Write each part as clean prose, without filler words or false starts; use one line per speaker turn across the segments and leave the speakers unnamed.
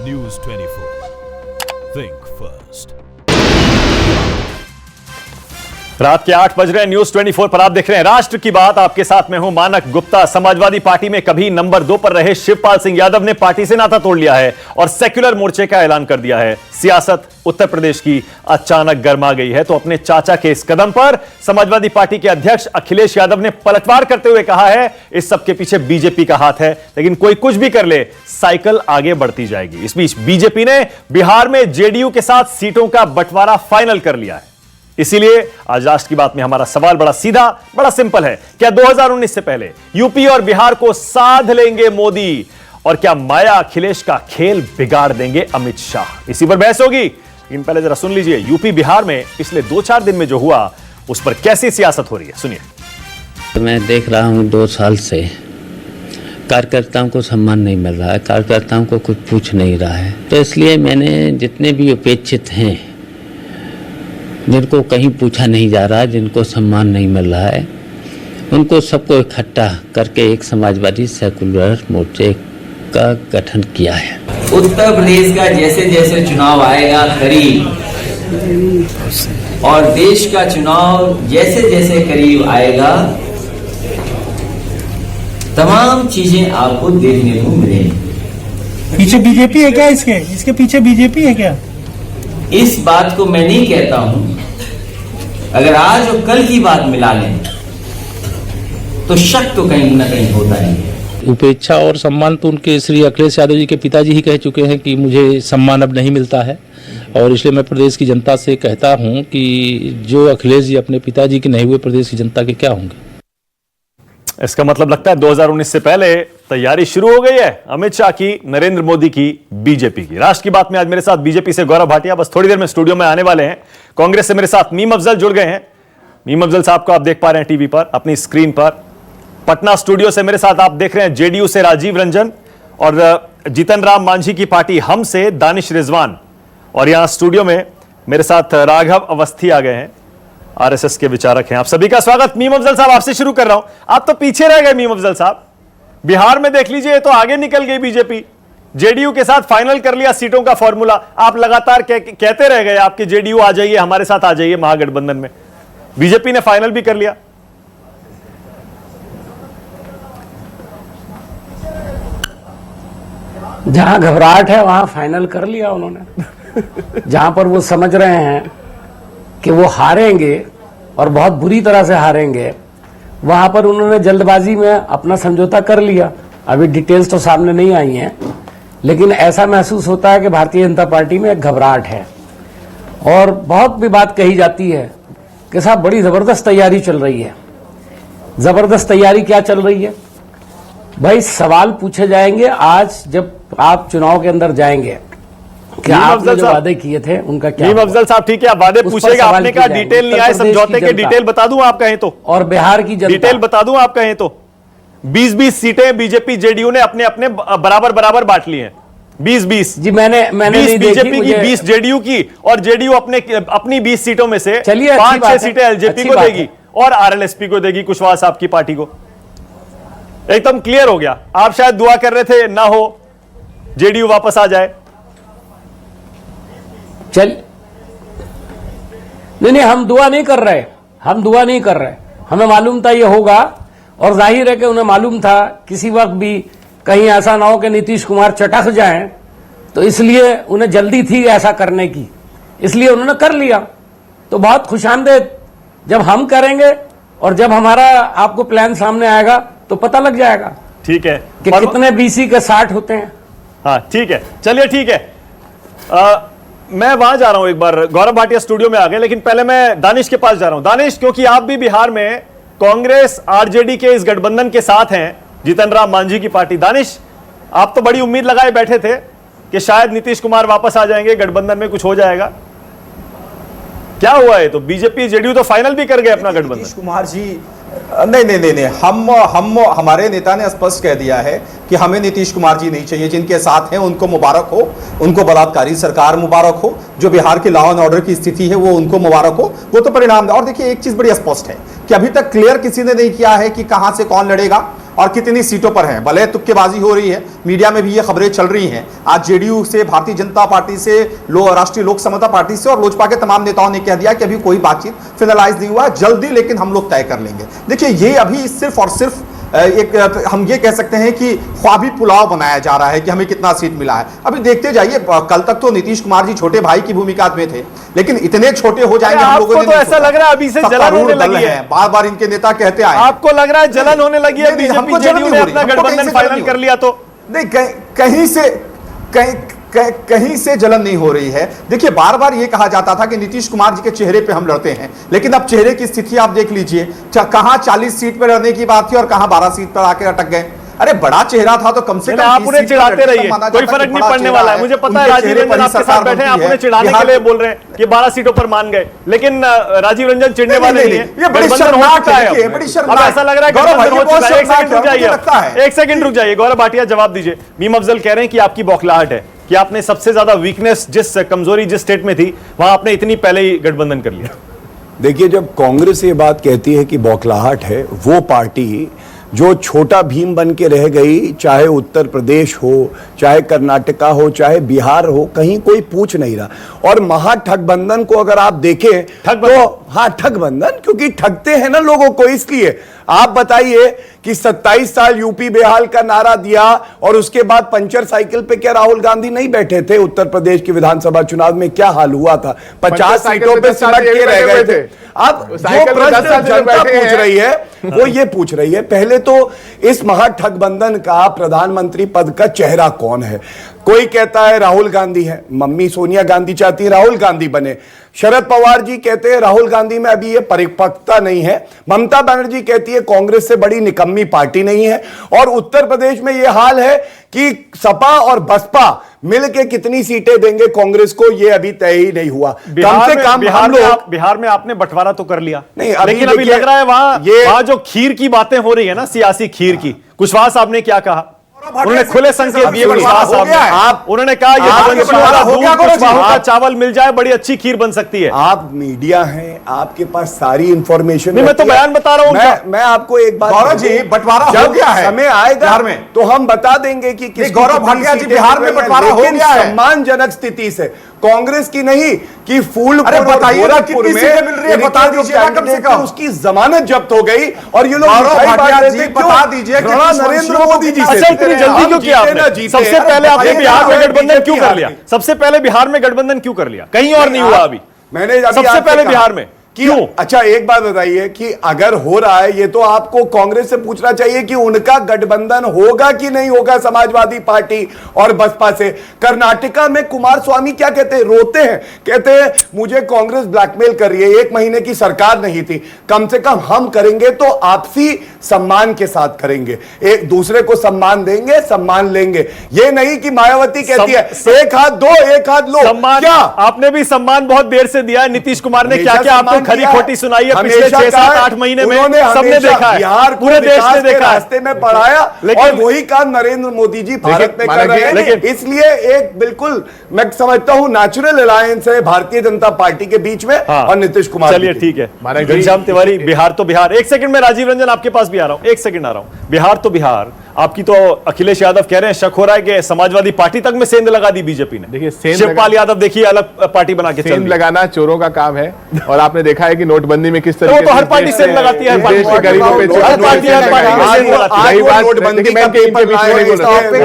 News 24. Think first.
रात के 8 बज रहे हैं। न्यूज 24 पर आप देख रहे हैं राष्ट्र की बात। आपके साथ मैं हूं मानक गुप्ता। समाजवादी पार्टी में कभी नंबर 2 पर रहे शिवपाल सिंह यादव ने पार्टी से नाता तोड़ लिया है और सेक्युलर मोर्चे का ऐलान कर दिया है। सियासत उत्तर प्रदेश की अचानक गर्मा गई है, तो अपने चाचा के इस कदम पर समाजवादी पार्टी के अध्यक्ष अखिलेश यादव ने पलटवार करते हुए कहा है इस सबके पीछे बीजेपी का हाथ है, लेकिन कोई कुछ भी कर ले साइकिल आगे बढ़ती जाएगी। इस बीच बीजेपी ने बिहार में जेडीयू के साथ सीटों का बंटवारा फाइनल कर लिया है। इसीलिए आज राष्ट्र की बात में हमारा सवाल बड़ा सीधा, बड़ा सिंपल है। क्या 2019 से पहले यूपी और बिहार को साध लेंगे मोदी, और क्या माया अखिलेश का खेल बिगाड़ देंगे अमित शाह? इसी पर बहस होगी, लेकिन पहले जरा सुन लीजिए यूपी बिहार में पिछले 2-4 दिन में जो हुआ उस पर कैसी सियासत हो रही है, सुनिए।
मैं देख रहा हूं 2 साल से कार्यकर्ताओं को सम्मान नहीं मिल रहा है, कार्यकर्ताओं को कुछ पूछ नहीं रहा है। तो इसलिए मैंने जितने भी उपेक्षित हैं, जिनको कहीं पूछा नहीं जा रहा, जिनको सम्मान नहीं मिल रहा है, उनको सबको इकट्ठा करके एक समाजवादी सेकुलर मोर्चे का गठन किया है।
उत्तर प्रदेश का जैसे जैसे चुनाव आएगा करीब, और देश का चुनाव जैसे जैसे करीब आएगा, तमाम चीजें आपको देखने को मिलेंगी।
पीछे बीजेपी है क्या? इसके पीछे बीजेपी है क्या?
इस बात को मैं नहीं कहता हूं। अगर आज और कल की बात मिला लें तो शक तो कहीं ना कहीं होता ही है।
उपेक्षा और सम्मान तो उनके श्री अखिलेश यादव जी के पिताजी ही कह चुके हैं कि मुझे सम्मान अब नहीं मिलता है, और इसलिए मैं प्रदेश की जनता से कहता हूं कि जो अखिलेश जी अपने पिताजी के नहीं हुए, प्रदेश की जनता के क्या होंगे।
इसका मतलब लगता है 2019 से पहले तैयारी शुरू हो गई है अमित शाह की, नरेंद्र मोदी की, बीजेपी की। राष्ट्र की बात में आज मेरे साथ बीजेपी से गौरव भाटिया बस थोड़ी देर में स्टूडियो में आने वाले हैं। कांग्रेस से मेरे साथ मीम अफजल जुड़ गए हैं। मीम अफजल साहब को आप देख पा रहे हैं टीवी पर, अपनी स्क्रीन पर। पटना स्टूडियो से मेरे साथ आप देख रहे हैं जेडीयू से राजीव रंजन, और जीतन राम मांझी की पार्टी हम से दानिश रिजवान, और यहां स्टूडियो में मेरे साथ राघव अवस्थी आ गए हैं, आरएसएस के विचारक हैं। आप सभी का स्वागत। मीम अफजल साहब आपसे शुरू कर रहा हूं, आप तो पीछे रह गए मीम अफजल साहब। बिहार में देख लीजिए, तो आगे निकल गई बीजेपी, जेडीयू के साथ फाइनल कर लिया सीटों का फॉर्मूला। आप लगातार कहते रह गए आपके जेडीयू आ जाइए, हमारे साथ आ जाइए महागठबंधन में, बीजेपी ने फाइनल भी कर लिया।
जहां घबराहट है वहां फाइनल कर लिया उन्होंने। जहां पर वो समझ रहे हैं कि वो हारेंगे और बहुत बुरी तरह से हारेंगे, वहां पर उन्होंने जल्दबाजी में अपना समझौता कर लिया। अभी डिटेल्स तो सामने नहीं आई हैं, लेकिन ऐसा महसूस होता है कि भारतीय जनता पार्टी में एक घबराहट है। और बहुत भी बात कही जाती है कि साहब बड़ी जबरदस्त तैयारी चल रही है। जबरदस्त तैयारी क्या चल रही है भाई? सवाल पूछे जाएंगे आज जब आप चुनाव के अंदर जाएंगे कि आपने जो वादे किए थे उनका क्या?
मीम अफजल साहब ठीक है, आप वादे पूछेगा, आपने कहा डिटेल नहीं आए समझौते के, डिटेल बता दूं आप कहें तो,
और बिहार की जनता,
डिटेल बता दूं आप कहें तो। 20-20 सीटें बीजेपी जेडीयू ने अपने अपने बराबर बांट ली हैं। 20-20
जी मैंने
20 बीजेपी की, 20 जेडीयू की, और जेडीयू अपनी 20 सीटों में से 5-6 सीटें एलजेपी को देगी और आरएलएसपी को देगी, कुशवाहा साहब की पार्टी को। एकदम क्लियर हो गया। आप शायद दुआ कर रहे थे ना हो, जेडीयू वापस आ जाए।
चल नहीं, हम दुआ नहीं कर रहे, हमें मालूम था ये होगा, और जाहिर है कि उन्हें मालूम था किसी वक्त भी कहीं ऐसा ना हो कि नीतीश कुमार चटक जाएं, तो इसलिए उन्हें जल्दी थी ऐसा करने की, इसलिए उन्होंने कर लिया। तो बहुत खुशामदेद, जब हम करेंगे और जब हमारा आपको प्लान सामने आएगा तो पता लग जाएगा
ठीक है
कि कितने बीसी के 60 होते हैं।
हाँ ठीक है, चलिए ठीक है। मैं वहां जा रहा हूं, एक बार गौरव भाटिया स्टूडियो में आ गए, लेकिन पहले मैं दानिश के पास जा रहा हूं। दानिश, क्योंकि आप भी बिहार में कांग्रेस आरजेडी के इस गठबंधन के साथ हैं, जीतन राम मांझी की पार्टी। दानिश, आप तो बड़ी उम्मीद लगाए बैठे थे कि शायद नीतीश कुमार वापस आ जाएंगे, गठबंधन में कुछ हो जाएगा। क्या हुआ है? तो बीजेपी जेडीयू तो फाइनल भी कर गए अपना गठबंधन।
नीतीश कुमार जी नहीं, हम हमारे नेता ने स्पष्ट कह दिया है कि हमें नीतीश कुमार जी नहीं चाहिए। जिनके साथ हैं उनको मुबारक हो, उनको बलात्कारी सरकार मुबारक हो, जो बिहार की लॉ एंड ऑर्डर की स्थिति है वो उनको मुबारक हो, वो तो परिणाम। और देखिए एक चीज बड़ी स्पष्ट है कि अभी तक क्लियर किसी ने नहीं किया है कि कहां से कौन लड़ेगा और कितनी सीटों पर हैं। भले तुक्केबाजी हो रही है, मीडिया में भी ये खबरें चल रही हैं। आज जेडीयू से, भारतीय जनता पार्टी से, राष्ट्रीय लोक समता पार्टी से और लोजपा के तमाम नेताओं ने कह दिया कि अभी कोई बातचीत फिनलाइज नहीं हुआ, जल्दी लेकिन हम लोग तय कर लेंगे। देखिए, ये अभी सिर्फ और सिर्फ एक हम ये कह सकते हैं कि ख्वाबी पुलाव बनाया जा रहा है कि हमें कितना सीट मिला है। अभी देखते जाइए, कल तक तो नीतीश कुमार जी छोटे भाई की भूमिका में थे, लेकिन इतने छोटे हो जाएंगे हम लोगों ने
तो ऐसा लग रहा है अभी से जलन होने लगी है।
बार बार इनके नेता कहते आए।
आपको लग रहा है जलन होने लगी है?
हमको
जेडीयू ने अपना गठबंधन फाइनल कर लिया तो
नहीं, कहीं से जलन नहीं हो रही है। देखिए, बार बार ये कहा जाता था कि नीतीश कुमार जी के चेहरे पे हम लड़ते हैं, लेकिन अब चेहरे की स्थिति आप देख लीजिए, कहां 40 सीट पर लड़ने की बात थी और कहां 12 सीट पर आकर अटक गए। अरे बड़ा चेहरा था तो कम से कम
आप उन्हें चिढ़ाते रहिए, कोई फर्क नहीं पड़ने वाला है। मुझे पता है राजीव रंजन आपके साथ बैठे हैं, आप उन्हें चिढ़ाने के लिए बोल रहे हैं कि 12 सीटों पर मान गए, लेकिन राजीव रंजन चिढ़ने वाले नहीं है।
ये बड़ी शर्मनाक है, बड़ी शर्मनाक।
अब ऐसा लग रहा है गठबंधन हो चुका है। एक सेकंड रुक जाइए, एक सेकंड रुक जाइए। गौरव भाटिया जवाब दीजिए। मीम अफजल कह रहे हैं कि आपकी बौखलाहट है कि आपने सबसे ज्यादा वीकनेस, जिस कमजोरी जिस स्टेट में थी, वहां आपने इतनी पहले ही गठबंधन कर लिया।
देखिए, जब कांग्रेस ये बात कहती है कि बौखलाहट है, वो पार्टी जो छोटा भीम बन के रह गई, चाहे उत्तर प्रदेश हो, चाहे कर्नाटका हो, चाहे बिहार हो, कहीं कोई पूछ नहीं रहा। और महाठगबंधन को अगर आप देखें तो हाँ, ठगबंधन, क्योंकि ठगते हैं ना लोगों को, इसलिए। आप बताइए कि 27 साल यूपी बेहाल का नारा दिया और उसके बाद पंचर साइकिल पे क्या राहुल गांधी नहीं बैठे थे? उत्तर प्रदेश के विधानसभा चुनाव में क्या हाल हुआ था? 50 सीटों पे सिमट के रह गए थे। अब जो प्रश्न जनता पूछ रही है वो ये पूछ रही है, पहले तो इस महाठगबंधन का प्रधानमंत्री पद का चेहरा कौन है? कोई कहता है राहुल गांधी है, मम्मी सोनिया गांधी चाहती है राहुल गांधी बने। शरद पवार जी कहते हैं राहुल गांधी में अभी ये परिपक्वता नहीं है। ममता बनर्जी कहती है कांग्रेस से बड़ी निकम्मी पार्टी नहीं है। और उत्तर प्रदेश में ये हाल है कि सपा और बसपा मिलके कितनी सीटें देंगे कांग्रेस को, ये अभी तय ही नहीं हुआ। कम से कम हम लोग
बिहार में आपने बंटवारा तो कर लिया,
नहीं,
लेकिन अभी लग रहा है वहां जो खीर की बातें हो रही है ना, सियासी खीर की, कुशवाहा साहब ने क्या कहा? उन्होंने खुले संकेत दिए। उन्होंने कहा ये कुशवाहा चावल मिल जाए, बड़ी अच्छी खीर बन सकती है।
आप मीडिया हैं, आपके पास सारी इंफॉर्मेशन।
मैं तो बयान बता रहा हूं।
मैं आपको एक बात,
गौरव जी, बंटवारा हो गया है,
समय आएगा
बिहार में
तो हम बता देंगे कि किस
गौरव भाटिया जी, बिहार में बंटवारा हो गया है
सम्मानजनक स्थिति से, कांग्रेस की नहीं कि फूलपुर
और
गोरखपुर में
मिल रही है, बता दीजिए ना कम से कम।
उसकी जमानत जब्त हो गई और ये लोग
बता दीजिए
नरेंद्र मोदी जी से
इतनी जल्दी क्यों किया आपने? सबसे पहले आपने बिहार में गठबंधन क्यों कर लिया? सबसे पहले बिहार में गठबंधन क्यों कर लिया? कहीं और नहीं हुआ अभी?
मैंने
सबसे पहले बिहार में
क्यों? अच्छा, एक बात बताइए कि अगर हो रहा है ये, तो आपको कांग्रेस से पूछना चाहिए कि उनका गठबंधन होगा कि नहीं होगा समाजवादी पार्टी और बसपा से। कर्नाटका में कुमार स्वामी क्या कहते हैं? रोते हैं, कहते हैं मुझे कांग्रेस ब्लैकमेल कर रही है, 1 महीने की सरकार नहीं थी, कम से कम हम करेंगे तो आपसी सम्मान के साथ करेंगे, एक दूसरे को सम्मान देंगे, सम्मान लेंगे। ये नहीं कि मायावती कहती है एक हाथ दो एक हाथ लो।
सम्मान क्या? आपने भी सम्मान बहुत देर से दिया है। नीतीश कुमार ने क्या क्या आपको खरी खोटी सुनाई है पिछले 6-7-8 महीने में? सबने देखा है,
बिहार
पूरे देश ने देखा,
रास्ते में पढ़ाया। और वही काम नरेंद्र मोदी जी भारत में कर रहे हैं। लेकिन इसलिए एक बिल्कुल मैं समझता हूं नेचुरल अलायंस है भारतीय जनता पार्टी के बीच में और नीतीश कुमार।
चलिए ठीक है, घनश्याम तिवारी, बिहार तो बिहार। एक सेकंड में राजीव रंजन आपके पास भी आ रहा हूं, एक सेकंड आ रहा हूं। बिहार तो बिहार, आपकी तो अखिलेश यादव कह रहे हैं, शक हो रहा है कि समाजवादी पार्टी तक में सेंध लगा दी बीजेपी ने।
देखिए,
शिवपाल यादव देखिए अलग पार्टी बना के
सेंध लगाना चोरों का काम है। और आपने देखा है कि नोटबंदी में किस तरह
तो हर पार्टी सेंध लगाती है,
गरीबों पे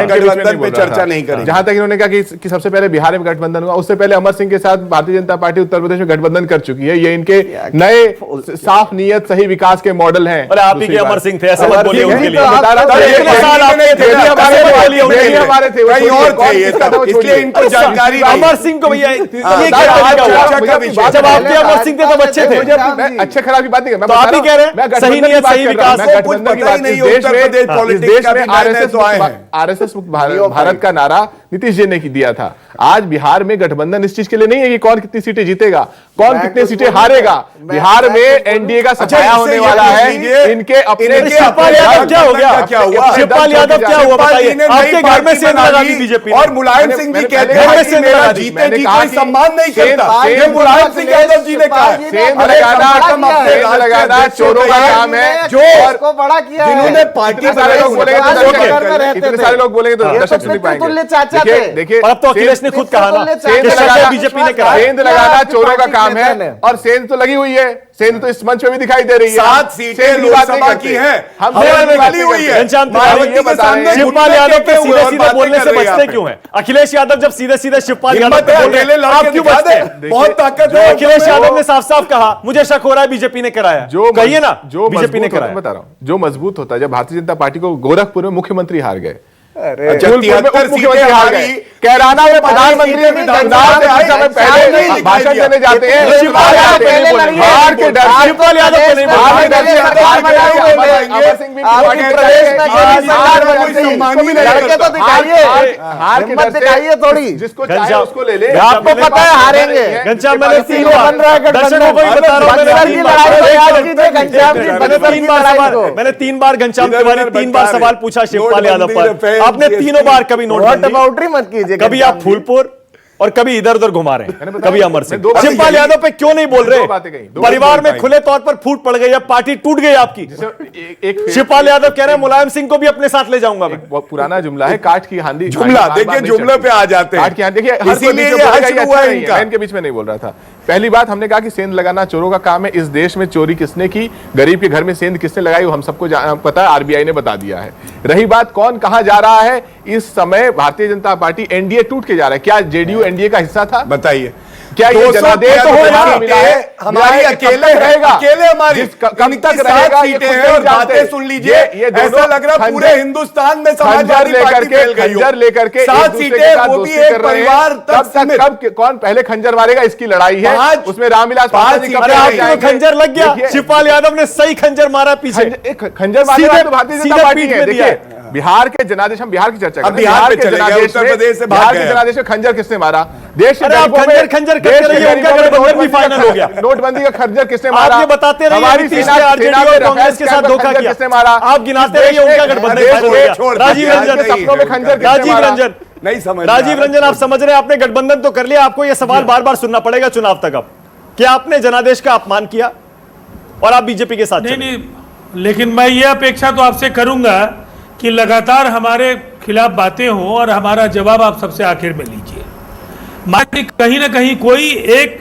गठबंधन पे चर्चा नहीं करें।
जहां तक इन्होंने कहा कि सबसे पहले बिहार में गठबंधन हुआ, उससे पहले अमर सिंह के साथ भारतीय जनता पार्टी उत्तर प्रदेश में गठबंधन कर चुकी है। ये इनके नए साफ नीयत सही विकास के मॉडल हैं।
अरे आप ही के अमर सिंह थे, ऐसा मत बोलिए उनके लिए।
इसलिए इनको जानकारी।
अमर सिंह को भैया जब आपके अमर सिंह थे तब अच्छे थे।
अच्छे खराब की बात नहीं,
तो आप ही कह रहे हैं सही नीयत सही विकास।
गठबंधन की बात नहीं, देश में आरएसएस भारत का नारा नीतीश जी ने दिया था। आज बिहार में गठबंधन इस चीज के लिए नहीं है कि कौन कितनी सीटें जीतेगा, कौन कितनी सीटें हारेगा। बिहार में एनडीए का सफाया होने वाला है। इनके अपने
शिवपाल यादव क्या हो गया? शिवपाल यादव क्या हुआ बताइए? आप आपके घर में सेंध लगा दी बीजेपी
और मुलायम सिंह जी कहते हैं कि मेरा जीते जी कोई सम्मान नहीं करता, ये मुलायम सिंह यादव जी ने कहा।
सेंध लगाना चोरों का काम है,
जो
बड़ा किया
जिन्होंने पार्टी
इतने सारे लोग बोलेंगे तो दर्शक सुन पाएंगे। देखिए
अब तो अखिलेश ने खुद कहा ना कि बीजेपी ने कहा
सेंध लगाना चोरों का काम है, और सेंध तो लगी हुई है, सेंध तो इस मंच पे भी दिखाई दे रही है।
7 सीटें लोकसभा की हैं,
हम
निकली हुई है।
शिवपाल यादव पे सीधे सीधे बोलने से बचते क्यों हैं? अखिलेश यादव जब सीधे सीधे शिवपाल यादव पे बोल रहे हैं, आप क्यों बचते हैं?
बहुत ताकत है।
अखिलेश यादव ने साफ साफ कहा, मुझे शक हो रहा है बीजेपी ने कराया।
जो
कहिए ना,
जो
बीजेपी ने कराया।
बता रहा हूं, जो मजबूत होता है, जब भारतीय जनता पार्टी को गोरखपुर में मुख्यमंत्री हार गए, कैराना में प्रधानमंत्री पहले भाषण देने जाते हैं, हार के डर
शिवपाल यादव को नहीं
दिखाइए थोड़ी,
जिसको चाहे उसको ले ले,
आपको पता है हारेंगे।
घनश्याम मैंने 3 बार दर्शकों को ही बता रहा हूं, मैंने 3 बार घनश्याम तिवारी 3 बार सवाल पूछा शिवपाल यादव पर, आपने तीनों बार कभी नोट
बाउंड्री मत कीजिए।
कभी आप फूलपुर और कभी इधर उधर घुमा रहे हैं, कभी अमर सिंह। शिवपाल यादव पे क्यों नहीं बोल रहे? परिवार में खुले तौर पर फूट पड़ गई, अब पार्टी टूट गई आपकी। शिवपाल यादव कह रहे हैं मुलायम सिंह को भी अपने साथ ले जाऊंगा मैं।
पुराना जुमला है, काट की हांडी।
जुमला देखिए, जुमले पे आ जाते हैं।
काट की हांडी, देखिए इसीलिए इनके बीच में नहीं बोल रहा था। पहली बात हमने कहा कि सेंध लगाना चोरों का काम है। इस देश में चोरी किसने की, गरीब के घर में सेंध किसने लगाई, वो हम सबको पता है, आरबीआई ने बता दिया है। रही बात कौन कहां जा रहा है, इस समय भारतीय जनता पार्टी एनडीए टूट के जा रहा है। क्या जेडीयू एनडीए का हिस्सा था?
बताइए।
क्या ये जनादेश
हमारी अकेले रहेगा, अकेले हमारी
कम तक रहेगा, ये
और बातें सुन लीजिए, ऐसा लग रहा है पूरे हिंदुस्तान में समाजवादी पार्टी फैल गई हो।
खंजर लेकर के
7 सीटें, वो भी एक परिवार तक सीमित।
कब कौन पहले खंजर मारेगा, इसकी लड़ाई है। उसमें रामविलास पासवान जी
आपको खंजर लग गया, शिवपाल यादव ने सही खंजर मारा पीछे।
खंजर मारने तो भारतीय जनता पार्टी है। देखिए बिहार के जनादेश, हम बिहार की चर्चा करें,
बिहार के जनादेश
में खंजर किसने मारा? देश के
खंजर गठबंधन भी फाइनल हो गया।
नोटबंदी का खंजर किसने मारा?
आप ये बताते रहिए, हमारी कांग्रेस के साथ धोखा किया,
किसने मारा?
आप गिनाते रहिए, उनका गठबंधन फाइनल हो गया। राजीव रंजन,
सपनों में खंजर,
नहीं समझ,
राजीव रंजन आप समझ रहे हैं, आपने गठबंधन तो कर लिया, आपको यह सवाल बार बार सुनना पड़ेगा चुनाव तक। अब क्या आपने जनादेश का अपमान किया और आप बीजेपी के साथ?
नहीं, लेकिन मैं ये अपेक्षा तो आपसे करूंगा कि लगातार हमारे खिलाफ बातें हों और हमारा जवाब आप सबसे आखिर में लीजिए। मात्र कहीं ना कहीं कोई एक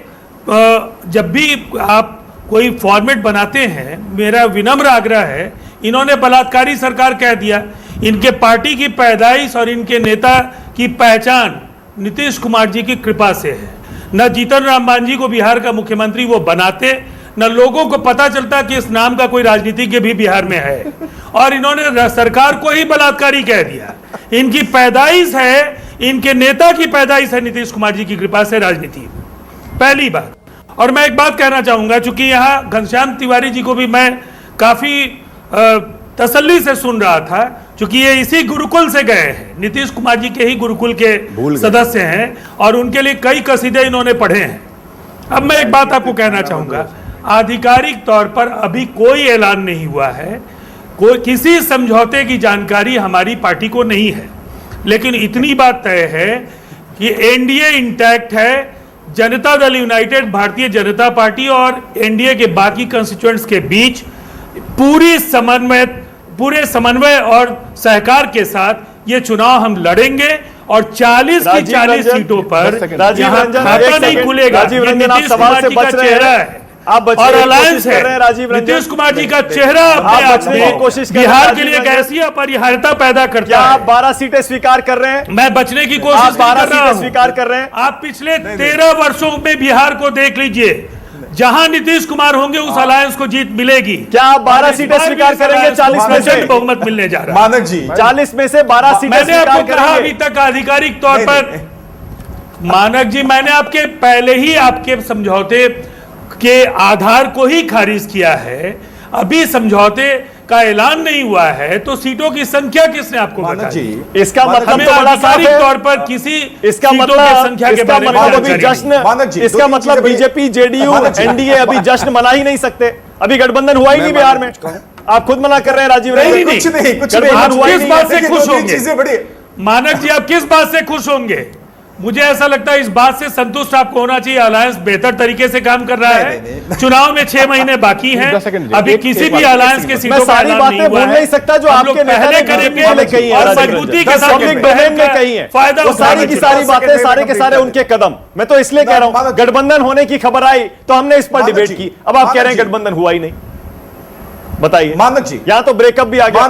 जब भी आप कोई फॉर्मेट बनाते हैं, मेरा विनम्र आग्रह है, इन्होंने बलात्कारी सरकार कह दिया। इनके पार्टी की पैदाइश और इनके नेता की पहचान नीतीश कुमार जी की कृपा से है। न जीतन राम मांझी को बिहार का मुख्यमंत्री वो बनाते, न लोगों को पता चलता कि इस नाम का कोई राजनीतिज्ञ भी बिहार में है, और इन्होंने सरकार को ही बलात्कारी कह दिया। इनकी पैदाइश है, इनके नेता की पैदाइश है नीतीश कुमार जी की कृपा से राजनीति। पहली बात। और मैं एक बात कहना चाहूंगा, चूंकि यहाँ घनश्याम तिवारी जी को भी मैं काफी तसल्ली से सुन रहा था, क्योंकि ये इसी गुरुकुल से गए हैं, नीतीश कुमार जी के ही गुरुकुल के सदस्य हैं, और उनके लिए कई कसीदे इन्होंने पढ़े हैं। अब मैं एक बात आपको कहना चाहूंगा, आधिकारिक तौर पर अभी कोई ऐलान नहीं हुआ है, कोई किसी समझौते की जानकारी हमारी पार्टी को नहीं है, लेकिन इतनी बात तय है कि एनडीए इंटैक्ट है। जनता दल यूनाइटेड, भारतीय जनता पार्टी और एनडीए के बाकी कंस्टिट्यूएंट्स के बीच पूरे समन्वय और सहकार के साथ ये चुनाव हम लड़ेंगे, और 40 की 40 सीटों पर यहाँ खाता नहीं खुलेगा। नीतीश कुमार जी का चेहरा है और अलायंस है। नीतीश कुमार जी का चेहरा अपने आप में बिहार के लिए एक ऐसी अपरिहार्यता पैदा करता है।
आप 12 सीटें स्वीकार कर रहे हैं?
मैं बचने की कोशिश कर रहा हूं।
स्वीकार कर रहे हैं?
आप पिछले 13 वर्षों में बिहार को देख लीजिए, जहां नीतीश कुमार होंगे उस अलायंस को जीत मिलेगी।
क्या आप 12 सीटें स्वीकार करेंगे? 40 में से
बहुमत मिलने जा रहा है।
मानक जी
40 में से 12 सीटें
मैंने आपको कहा अभी तक आधिकारिक तौर पर, मानक जी मैंने आपके पहले ही आपके समझौते के आधार को ही खारिज किया है। अभी समझौते का ऐलान नहीं हुआ है, तो सीटों की संख्या किसने आपको बताई?
इसका मतलब तो
आधिकारिक तौर पर किसी
इसका मतलब संख्या के बारे में अभी जश्न, इसका मतलब बीजेपी, जेडीयू, एनडीए अभी जश्न मना ही नहीं सकते। अभी गठबंधन हुआ ही नहीं बिहार में, आप खुद मना कर रहे हैं राजीव रंजन।
कुछ नहीं, आप किस बात से खुश होंगे? मानक जी आप किस बात से खुश होंगे? मुझे ऐसा लगता है इस बात से संतुष्ट आपको होना चाहिए अलायंस बेहतर तरीके से काम कर रहा है। चुनाव में 6 महीने बाकी हैं, अभी किसी भी अलायंस के सीटों का ऐलान नहीं हुआ है।
नहीं सकता जो आपके
पहले करेंगे और मजबूती के साथ
फायदा, वो सारी की सारी बातें, सारे के सारे उनके कदम। मैं तो इसलिए कह रहा हूं, गठबंधन होने की खबर आई तो हमने इस पर डिबेट की, अब आप कह रहे हैं गठबंधन हुआ ही नहीं। बताइए
मानक जी,
यहां तो ब्रेकअप भी आ गया।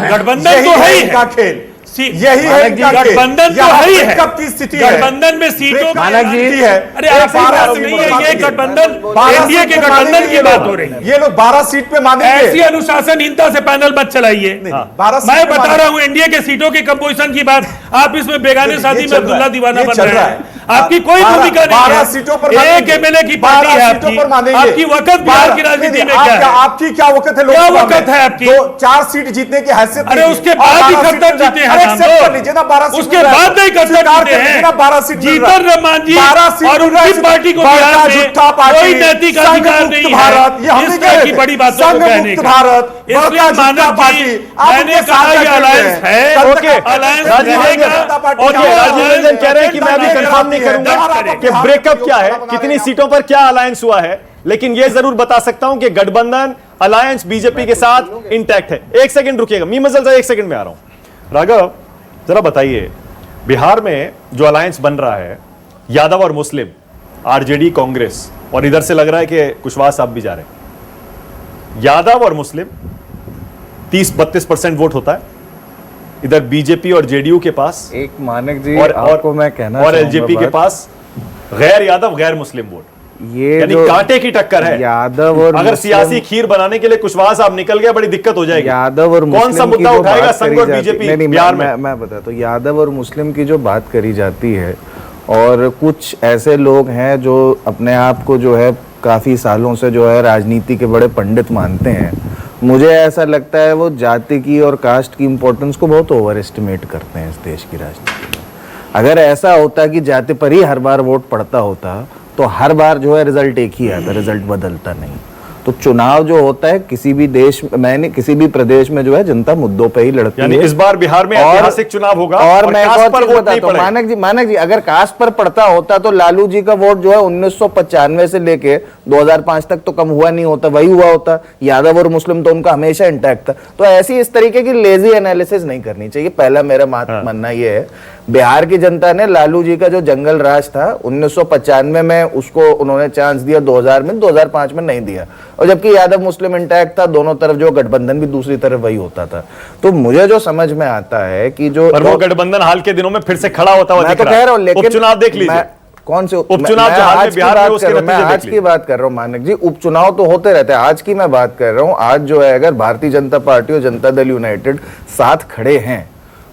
गठबंधन तो है ही
खेल,
यही है गठबंधन तो है ही है। गठबंधन में सीटों का
मानक जी है।
अरे आप नहीं है, ये गठबंधन एनडीए के गठबंधन की बात हो रही है।
ये लोग 12 सीट पे मानेंगे।
ऐसी अनुशासनहीनता से पैनल मत चलाइए। मैं बता रहा हूं एनडीए के सीटों की कंपोजिशन की बात, आप इसमें बेगाने शादी में अब्दुल्ला दीवाना बन रहे हैं। आपकी कोई भूमिका नहीं है। एक एमएलए की पार्टी है आपकी वक़्त बिहार की राजनीति में क्या है?
आपकी क्या वक़्त है?
क्या वक़्त है आपकी?
4 सीट जीतने की हैसियत।
अरे उसके बाद ही खत्म जीते हैं, उसके बाद नहीं खत्म जीते हैं। जीतन रहमान जी और उनकी पार्टी को बिहार में कोई नैतिक अधिकार नहीं है इस तरह की बड़ी बातों को कहने का। इसलिए मानव जी, मैंने कहा ये अलायंस है, अलायंस
राजीव रंजन कह रहे हैं कि मैं अभी कंफर्म नहीं करूंगा कि ब्रेकअप क्या है, कितनी सीटों पर क्या अलायंस हुआ है, लेकिन यह जरूर बता सकता हूं कि गठबंधन अलायंस बीजेपी के साथ इंटैक्ट है। एक सेकंड रुकिएगा, मीमजल साहब, एक सेकंड में आ रहा हूं। राघव जरा बताइए, बिहार में जो अलायंस बन रहा है, यादव और मुस्लिम, आरजेडी कांग्रेस, और इधर से लग रहा है कि कुशवाहा साहब भी जा रहे हैं, यादव और मुस्लिम 30-32% वोट होता है। इधर बीजेपी और जेडीयू के पास
एक मानक जी
आपको मैं कहना और एलजेपी के पास गैर यादव गैर मुस्लिम वोट,
ये
यानी कांटे की टक्कर है।
यादव और
अगर सियासी खीर बनाने के लिए कुशवाहा साहब निकल गया, बड़ी दिक्कत हो जाएगी।
यादव और
कौन सा मुद्दा उठाएगा संघ और बीजेपी बिहार में?
मैं बताता हूं, यादव और मुस्लिम की जो बात करी जाती है, और कुछ ऐसे लोग हैं जो अपने आप को जो है काफी सालों से जो है राजनीति के बड़े पंडित मानते हैं। मुझे ऐसा लगता है वो जाति की और कास्ट की इंपॉर्टेंस को बहुत ओवर एस्टिमेट करते हैं इस देश की राजनीति में। अगर ऐसा होता कि जाति पर ही हर बार वोट पड़ता होता तो हर बार जो है रिजल्ट एक ही आता, रिजल्ट बदलता नहीं। तो चुनाव जो होता है किसी भी देश में, किसी भी प्रदेश में जो है जनता मुद्दों पे ही लड़ती है।
इस बार बिहार में ऐतिहासिक चुनाव होगा
और मैं कास्ट पर वोट नहीं पड़ेगा। मानक जी अगर कास्ट पर पड़ता होता तो लालू जी का वोट जो है 1995 से लेके 2005 तक तो कम हुआ नहीं होता, वही हुआ होता। यादव और मुस्लिम तो उनका हमेशा इंटैक्ट था। तो ऐसी इस तरीके की लेजी एनालिसिस नहीं करनी चाहिए। पहला मेरा मानना यह है, बिहार की जनता ने लालू जी का जो जंगल राज था 1995 में उसको उन्होंने चांस दिया, 2000 में, 2005 में नहीं दिया। और जबकि यादव मुस्लिम इंटैक्ट था, दोनों तरफ जो गठबंधन भी दूसरी तरफ वही होता था। तो मुझे जो समझ में आता है कि जो
वो गठबंधन हाल के दिनों में फिर से खड़ा होता हुआ
मैं तो कह रहा हूं, लेकिन
उपचुनाव देख लीजिए,
कौन से
उपचुनाव जो हाल में बिहार में उसके नतीजे
मैं आज की बात कर रहा हूं मानक जी। उपचुनाव तो होते रहते हैं, आज की मैं बात कर रहा हूं। आज जो है अगर भारतीय जनता पार्टी और जनता दल यूनाइटेड साथ खड़े हैं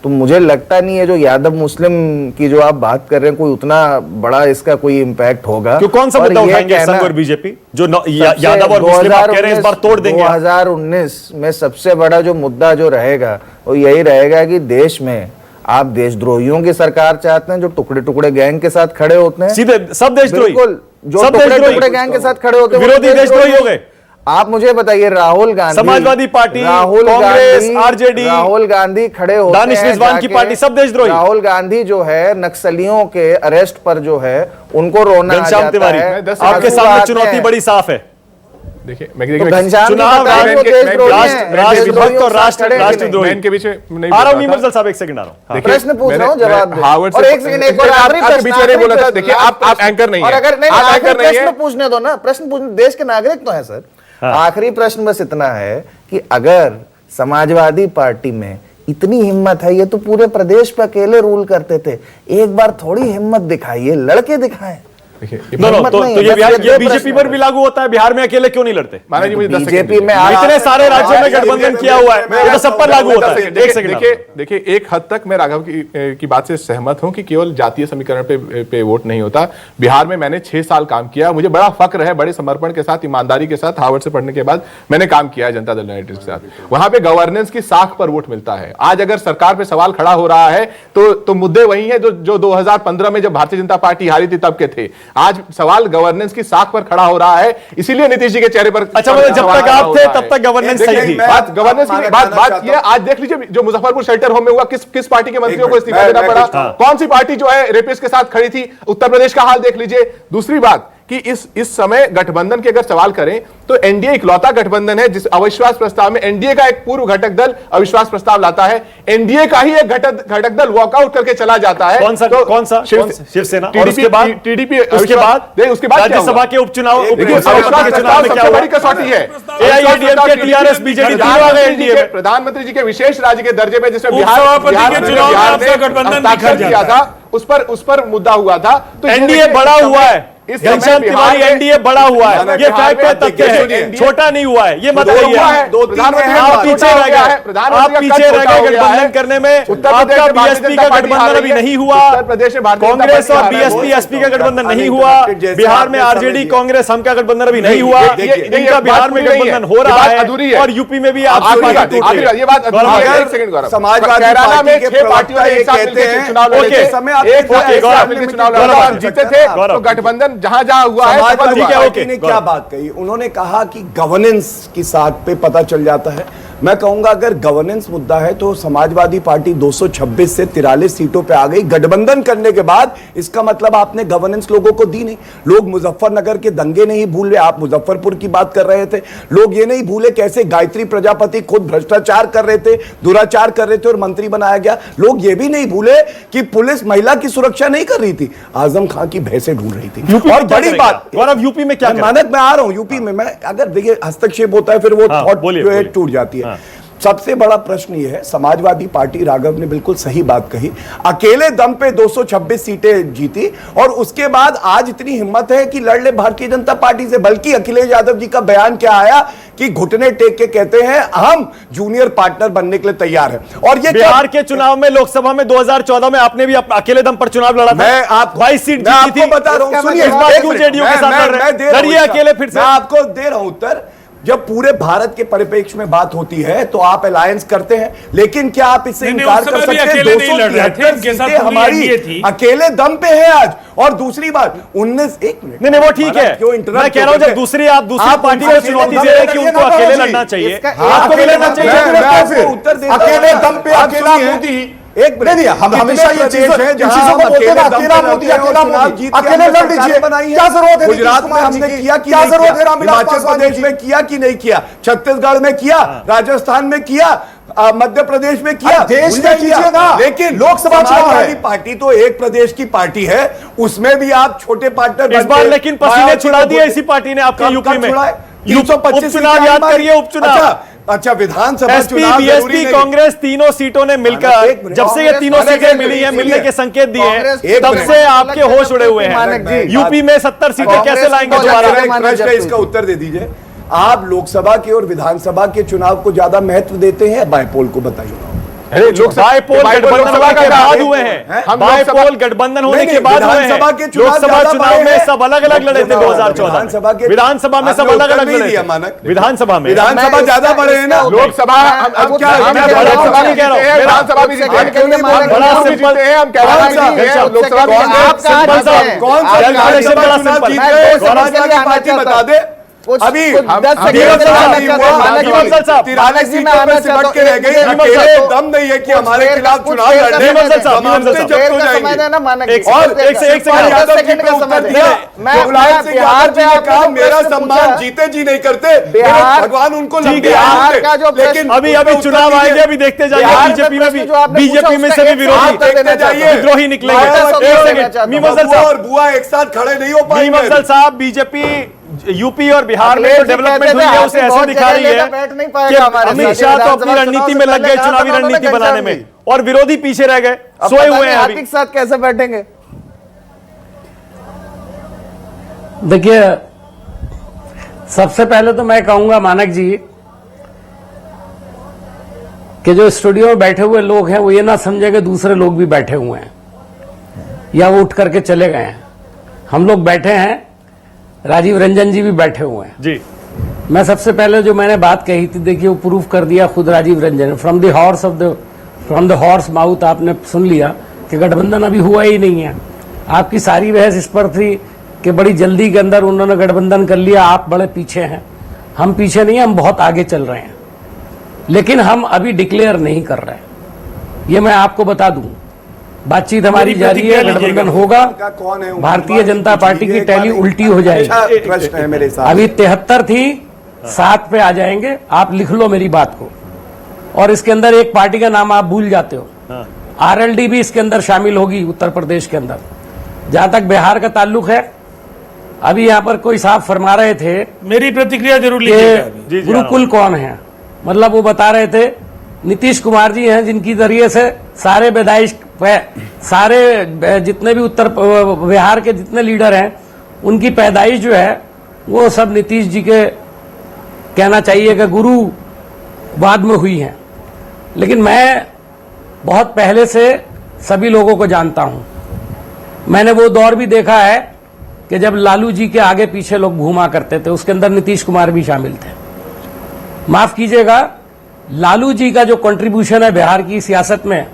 तो मुझे लगता नहीं है जो यादव मुस्लिम की जो आप बात कर रहे हैं कोई उतना बड़ा इसका कोई इम्पैक्ट होगा।
क्यों, कौन सा मुद्दा उठाएंगे संघ और बीजेपी जो यादव और मुस्लिम आप कह रहे हैं इस बार तोड़ देंगे?
2019 में सबसे बड़ा जो मुद्दा जो रहेगा वो यही रहेगा कि देश में आप देशद्रोहियों की सरकार चाहते हैं जो टुकड़े टुकड़े गैंग के साथ खड़े होते हैं।
सीधे सब देशद्रोही,
बिल्कुल, जो टुकड़े टुकड़े गैंग के साथ खड़े होते हैं
विरोधी देशद्रोही हो गए।
आप मुझे बताइए, राहुल गांधी,
समाजवादी पार्टी, कांग्रेस, आरजेडी,
राहुल गांधी खड़े होते हैं,
दानिश रिजवान की पार्टी, सब देशद्रोही।
राहुल गांधी जो है नक्सलियों के अरेस्ट पर जो है उनको रोना आ जाता है।
आपके सामने चुनौती बड़ी साफ है।
देखिए
चुनाव राष्ट्रभक्त और राष्ट्रद्रोही
के बीच में
आ रहा हूं। मीमल साहब एक सेकंड आ रहा हूं,
प्रश्न पूछ रहा हूं, जवाब दो।
और एक सेकंड, एक और आपके बीच में बोला था। देखिए आप एंकर नहीं है,
और अगर नहीं
आप एंकर नहीं है,
प्रश्न पूछने दो ना, प्रश्न पूछने, देश के नागरिक तो है सर। आखिरी प्रश्न बस इतना है कि अगर समाजवादी पार्टी में इतनी हिम्मत है, ये तो पूरे प्रदेश पे अकेले रूल करते थे, एक बार थोड़ी हिम्मत दिखाइए, लड़के दिखाएं।
तो ये बीजेपी पर भी लागू होता है। बिहार में अकेले क्यों नहीं लड़ते?
बीजेपी में
इतने सारे राज्यों में गठबंधन किया हुआ है, ये तो सब पर लागू होता है। एक सेकंड,
देखिए एक हद तक मैं राघव की बात से सहमत हूं कि केवल जातीय समीकरण पे वोट नहीं होता। बिहार में मैंने 6 साल काम किया, मुझे बड़ा फक्र है, बड़े समर्पण के साथ, ईमानदारी के साथ, हार्वर्ड से पढ़ने के बाद मैंने काम किया है जनता दल यूनाइटेड के साथ। वहां पे गवर्नेंस की साख पर वोट मिलता है। आज अगर सरकार पे सवाल खड़ा हो रहा है तो मुद्दे वही है जो 2015 में जब भारतीय जनता पार्टी हारी थी तब के थे। आज सवाल गवर्नेंस की साख पर खड़ा हो रहा है, इसीलिए नीतीश जी के चेहरे पर
अच्छा, मतलब जब तक आप थे तब तक गवर्नेंस सही थी।
बात गवर्नेंस की बात किया, आज देख लीजिए जो मुजफ्फरपुर शेल्टर होम में हुआ, किस पार्टी के मंत्रियों को इस्तीफा देना पड़ा, कौन सी पार्टी जो है रेपिस्ट के साथ खड़ी थी, उत्तर प्रदेश का हाल देख लीजिए। दूसरी बात कि इस समय गठबंधन के अगर सवाल करें तो एनडीए इकलौता गठबंधन है जिस अविश्वास प्रस्ताव में एनडीए का एक पूर्व घटक दल अविश्वास प्रस्ताव लाता है, एनडीए का ही एक घटक दल वॉकआउट करके चला जाता है।
कौन सा शिवसेना, और उसके बाद
टीडीपी,
उसके बाद राज्यसभा के उपचुनाव
सबसे बड़ी कसौटी है।
एआईएडीएमके, टीआरएस, बीजेडी तीनों आ गए एनडीए में।
प्रधानमंत्री जी के विशेष राज्य के दर्जे पे जिसमें
बिहार
किया था, उस पर मुद्दा हुआ था। तो
एनडीए बड़ा हुआ है, घनश्याम तिवारी, एनडीए बड़ा हुआ है, ये फैक्ट है, तथ्य है, छोटा नहीं हुआ है, ये मत कहिए। आप पीछे रह गए गठबंधन करने में। आपका बीएसपी का गठबंधन अभी नहीं हुआ, कांग्रेस और बीएसपी एसपी का गठबंधन नहीं हुआ, बिहार में आरजेडी कांग्रेस हम का गठबंधन अभी नहीं हुआ, इनका बिहार में गठबंधन हो रहा है, और यूपी में भी आप
ये बात केरला में 6 पार्टियों ने एक साथ मिलकर चुनाव जीते थे, तो गठबंधन जहां हुआ है।
समाजवादी ने क्या बात कही, उन्होंने कहा कि गवर्नेंस की साख पे पता चल जाता है। मैं कहूंगा अगर गवर्नेंस मुद्दा है तो समाजवादी पार्टी 226 से 43 सीटों पे आ गई गठबंधन करने के बाद। इसका मतलब आपने गवर्नेंस लोगों को दी नहीं। लोग मुजफ्फरनगर के दंगे नहीं भूल रहे, आप मुजफ्फरपुर की बात कर रहे थे, लोग ये नहीं भूले कैसे गायत्री प्रजापति खुद भ्रष्टाचार कर रहे थे, दुराचार कर रहे थे और मंत्री बनाया गया। लोग ये भी नहीं भूले कि पुलिस महिला की सुरक्षा नहीं कर रही थी, आजम खां की भैंसें ढूंढ रही थी। और बड़ी बात,
गौरव यूपी में क्या
मानक मैं आ रहा हूं, यूपी में मैं अगर देखिए हस्तक्षेप होता है फिर वो थॉट जो है टूट जाती है। सबसे बड़ा प्रश्न यह है, समाजवादी पार्टी, राघव ने बिल्कुल सही बात कही, अकेले दम पे 226 सीटें जीती और उसके बाद आज इतनी हिम्मत है कि लड़ ले भारतीय जनता पार्टी से। बल्कि अखिलेश यादव जी का बयान क्या आया कि घुटने टेक के कहते हैं हम जूनियर पार्टनर बनने के लिए तैयार हैं। और ये
बिहार के चुनाव में, लोकसभा में 2014 में आपने भी अकेले दम पर चुनाव लड़ा था,
मैं आपको
22 सीट जीती थी।
बता रहा हूं, सुनिए,
इस बार क्यों जेडीयू के साथ लड़िए अकेले फिर से?
मैं आपको दे रहा हूं उत्तर। जब पूरे भारत के परिप्रेक्ष्य में बात होती है तो आप अलायंस करते हैं, लेकिन क्या आप इससे इनकार कर सकते हैं 273 सीटें हमारी अकेले दम पे है आज। और दूसरी बात 19 एक मिनट
नहीं वो ठीक है, मैं कह रहा हूं जब दूसरी पार्टी को चुनौती दे रहे हैं कि उनको अकेले लड़ना चाहिए, आपको भी लड़ना चाहिए।
उत्तर दे
अकेले दम पे अकेला मोदी
एक नहीं, हम हमेशा ये चीजों को बोलते हैं अकेला मोदी, अकेले लड़ दीजिए, क्या जरूरत है? गुजरात में हमने किया कि क्या जरूरत है? हिमाचल प्रदेश में किया कि नहीं किया, छत्तीसगढ़ में किया, राजस्थान में किया, मध्य प्रदेश में किया,
देश में कीजिए ना।
लेकिन लोकसभा चुनाव पार्टी तो एक प्रदेश की पार्टी है, उसमें भी आप छोटे पार्टनर
इस बार लेकिन पसीने छुड़ा दिए इसी पार्टी ने आपके यूपी में।
325
चुनाव याद करिए, उपचुनाव।
अच्छा विधानसभा
एसपी, बीएसपी, कांग्रेस तीनों सीटों ने मिलकर, जब से ये तीनों सीटें मिली हैं, मिलने के संकेत दिए हैं, तब से आपके होश उड़े हुए हैं। यूपी में 70 सीटें कैसे लाएंगे दोबारा?
इसका उत्तर दे दीजिए। आप लोकसभा के और विधानसभा के चुनाव को ज्यादा महत्व देते हैं बायपोल को? बताइए।
बायपोल गठबंधन होने के बाद हुए हैं, बायपोल गठबंधन होने के बाद हुए हैं। लोकसभा चुनाव में सब अलग अलग लड़े थे 2014, विधानसभा में सब अलग अलग लड़े थे। विधानसभा में
ज्यादा बड़े हैं ना,
लोकसभा विधानसभा भी जीते हैं,
बड़ा सिंपल है। हम कह रहे हैं लोकसभा
कौन सा पार्टी बता दे अभी दम नहीं है कि हमारे खिलाफ चुनाव लड़ने। मेरा सम्मान जीते जी नहीं करते, भगवान उनको
लेकिन अभी चुनाव आएंगे, अभी देखते जाइए। बीजेपी में भी, बीजेपी में से भी विद्रोही निकलेंगे। मीमसल साहब
और बुआ एक साथ खड़े नहीं हो पाएंगे।
मीमसल साहब, बीजेपी यूपी और बिहार में जो डेवलपमेंट हुई है उसे ऐसे दिखा रही है कि अमित शाह तो अपनी रणनीति में लग गए, चुनावी रणनीति बनाने में, और विरोधी पीछे रह गए, सोए हुए हैं। अभी
साथ कैसे बैठेंगे?
देखिए, सबसे पहले तो मैं कहूंगा मानक जी कि जो स्टूडियो में बैठे हुए लोग हैं वो ये ना समझे कि दूसरे लोग भी बैठे हुए हैं या वो उठ करके चले गए हैं। हम लोग बैठे हैं, राजीव रंजन जी भी बैठे हुए हैं
जी।
मैं सबसे पहले जो मैंने बात कही थी, देखिए वो प्रूफ कर दिया खुद Rajiv Ranjan. From the horse mouth आपने सुन लिया कि गठबंधन अभी हुआ ही नहीं है। आपकी सारी बहस इस पर थी कि बड़ी जल्दी के अंदर उन्होंने गठबंधन कर लिया, आप बड़े पीछे हैं। हम पीछे नहीं, हम बहुत आगे चल रहे हैं, लेकिन हम अभी डिक्लेयर नहीं कर रहे हैं। ये मैं आपको बता दूं, बातचीत हमारी जारी है, गठबंधन होगा, भारतीय जनता पार्टी की टैली उल्टी हो जाएगी।
प्रश्न है मेरे साथ।
अभी 73 थी, 7 पे आ जाएंगे। आप लिख लो मेरी बात को। और इसके अंदर एक पार्टी का नाम आप भूल जाते हो, आरएलडी भी इसके अंदर शामिल होगी उत्तर प्रदेश के अंदर। जहां तक बिहार का ताल्लुक है, अभी यहाँ पर कोई साहब फरमा रहे थे,
मेरी प्रतिक्रिया जरूर लीजिएगा।
गुरुकुल कौन है, मतलब वो बता रहे थे नीतीश कुमार जी हैं, जिनकी जरिए से सारे पैदाइश, सारे जितने भी उत्तर बिहार के जितने लीडर हैं, उनकी पैदाइश जो है वो सब नीतीश जी के कहना चाहिए कि गुरुवाद में हुई है। लेकिन मैं बहुत पहले से सभी लोगों को जानता हूं। मैंने वो दौर भी देखा है कि जब लालू जी के आगे पीछे लोग घूमा करते थे, उसके अंदर नीतीश कुमार भी शामिल थे। माफ कीजिएगा, लालू जी का जो कंट्रीब्यूशन है बिहार की सियासत में,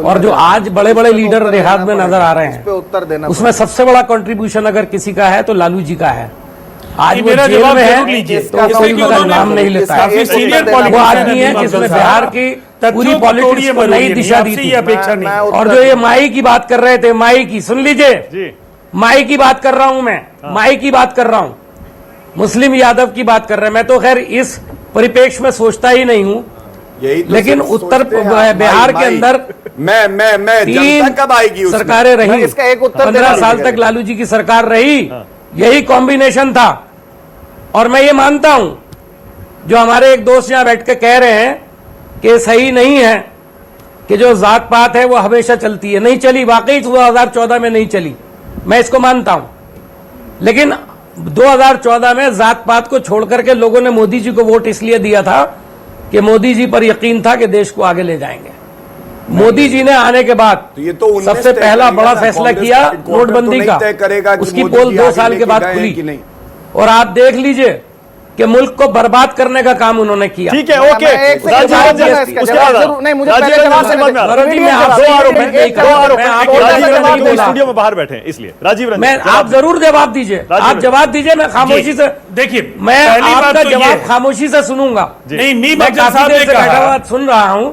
और जो आज बड़े बड़े लीडर देहात में नजर आ रहे हैं, उसमें सबसे बड़ा कंट्रीब्यूशन अगर किसी का है तो लालू जी का है। आज वो जेल में है तो कोई उनका नाम नहीं लेता है। वो आदमी है जिसने बिहार की पूरी पॉलिटिक्स को नई दिशा दी थी। और जो ये माई की बात कर रहे थे, माई की सुन लीजिए, माई की बात कर रहा हूं मैं, माई की बात कर रहा हूं, मुस्लिम यादव की बात कर रहे हैं। मैं तो खैर इस परिप्रेक्ष्य में सोचता ही नहीं हूं, लेकिन उत्तर बिहार के अंदर
मैं जनता कब आएगी उसमें?
सरकारें रही,
इसका एक उत्तर
15 साल तक लालू जी की सरकार रही, यही कॉम्बिनेशन था। और मैं ये मानता हूं, जो हमारे एक दोस्त यहां बैठ के कह रहे हैं कि सही नहीं है कि जो जात पात है वो हमेशा चलती है, नहीं चली, वाकई 2014 में नहीं चली, मैं इसको मानता हूं। लेकिन 2014 में जात पात को छोड़कर के लोगों ने मोदी जी को वोट इसलिए दिया था कि मोदी जी पर यकीन था कि देश को आगे ले जाएंगे। मोदी जी ने आने के बाद
तो ये तो
सबसे पहला बड़ा फैसला किया नोटबंदी का, उसकी पोल 2 साल के बाद खुली। और आप देख लीजिए कि मुल्क को बर्बाद करने का काम उन्होंने किया।
ठीक है, ओके। स्टूडियो में बाहर बैठे हैं इसलिए राजीव रंजन,
मैं आप जरूर जवाब दीजिए, आप जवाब दीजिए, मैं खामोशी से,
देखिए,
मैं आपका जवाब खामोशी से सुनूंगा।
नहीं,
मैं काफी देर से बैठा हुआ सुन रहा हूं,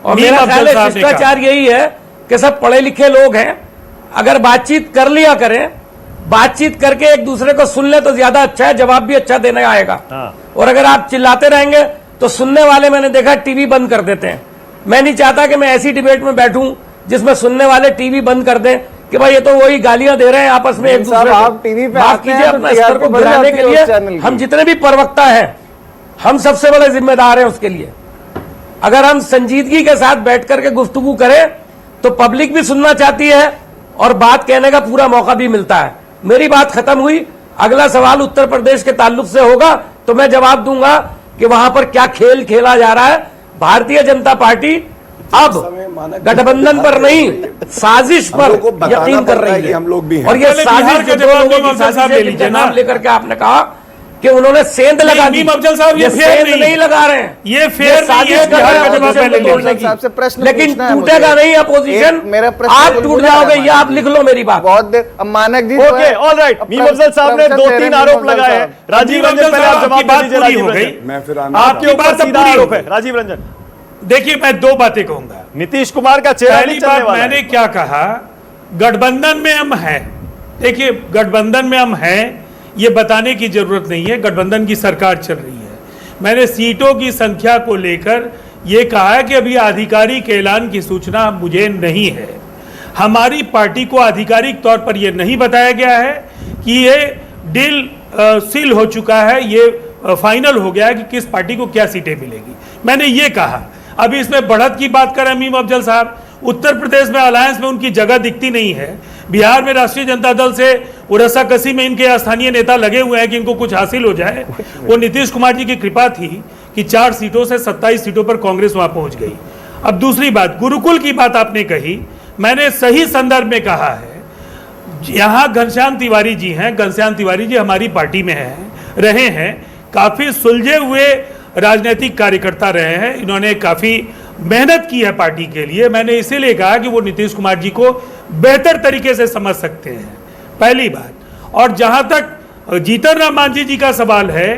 और मेरा ख्याल है शिष्टाचार यही है कि सब पढ़े लिखे लोग हैं, अगर बातचीत कर लिया करें, बातचीत करके एक दूसरे को सुन ले तो ज्यादा अच्छा है, जवाब भी अच्छा देने आएगा। और अगर आप चिल्लाते रहेंगे तो सुनने वाले, मैंने देखा, टीवी बंद कर देते हैं। मैं नहीं चाहता कि मैं ऐसी डिबेट में बैठूं जिसमें सुनने वाले टीवी बंद कर दें कि भाई ये तो वही गालियां दे रहे हैं आपस में एक दूसरे को। माफ कीजिए, अपने स्तर को गिराने के लिए हम जितने भी प्रवक्ता हैं, हम सबसे बड़े जिम्मेदार हैं उसके लिए। अगर हम संजीदगी के साथ बैठ करके गुफ्तगू करें तो पब्लिक भी सुनना चाहती है और बात कहने का पूरा मौका भी मिलता है। मेरी बात खत्म हुई, अगला सवाल उत्तर प्रदेश के ताल्लुक से होगा तो मैं जवाब दूंगा कि वहां पर क्या खेल खेला जा रहा है। भारतीय जनता पार्टी अब गठबंधन पर नहीं, साजिश पर यकीन कर रही है।
हम लोग भी हैं।
और ये साजिश जो दो लोगों की साजिश है, जिनके नाम लेकर के आपने कहा कि उन्होंने सेंध लगा दी,
अफजल साहब ये
सेंध नहीं लगा रहे हैं,
ये फेयर नहीं है, बिहार का जवाब पहले
तोड़ने की। लेकिन टूटेगा नहीं अपोजिशन, आप टूट जाओगे, ये आप लिख लो मेरी बात।
बहुत देर मानक जी,
ओके, ऑलराइट। मीम अफजल साहब ने 2-3 आरोप लगाए हैं। राजीव रंजन, पहले आप जवाब दीजिए। राजीव रंजन,
मैं फिर
आपके ऊपर सीधा आरोप है। राजीव रंजन,
देखिए, मैं 2 बातें कहूंगा।
नीतीश कुमार का चेहरा
पहली बात, मैंने क्या कहा, गठबंधन में हम हैं। देखिए, गठबंधन में हम हैं, ये बताने की जरूरत नहीं है, गठबंधन की सरकार चल रही है। मैंने सीटों की संख्या को लेकर ये कहा है कि अभी आधिकारिक ऐलान की सूचना मुझे नहीं है। हमारी पार्टी को आधिकारिक तौर पर यह नहीं बताया गया है कि ये डील सील हो चुका है, ये फाइनल हो गया है कि किस पार्टी को क्या सीटें मिलेगी। मैंने ये कहा, अभी इसमें बढ़त की बात करें मीम अफजल साहब, उत्तर प्रदेश में अलायंस में उनकी जगह दिखती नहीं है। बिहार में राष्ट्रीय जनता दल से रस्साकसी में इनके स्थानीय नेता लगे हुए हैं कि इनको कुछ हासिल हो जाए। वो नीतीश कुमार जी की कृपा थी कि 4 सीटों से 27 सीटों पर कांग्रेस वहां पहुंच गई। अब दूसरी बात, गुरुकुल की बात आपने कही, मैंने सही संदर्भ में कहा है। यहां घनश्याम तिवारी जी हैं, घनश्याम तिवारी जी हमारी पार्टी में रहे हैं, काफी सुलझे हुए राजनीतिक कार्यकर्ता रहे हैं, इन्होंने काफी मेहनत की है पार्टी के लिए। मैंने इसीलिए कहा कि वो नीतीश कुमार जी को बेहतर तरीके से समझ सकते हैं, पहली बात। और जहां तक जीतन राम मांझी जी का सवाल है,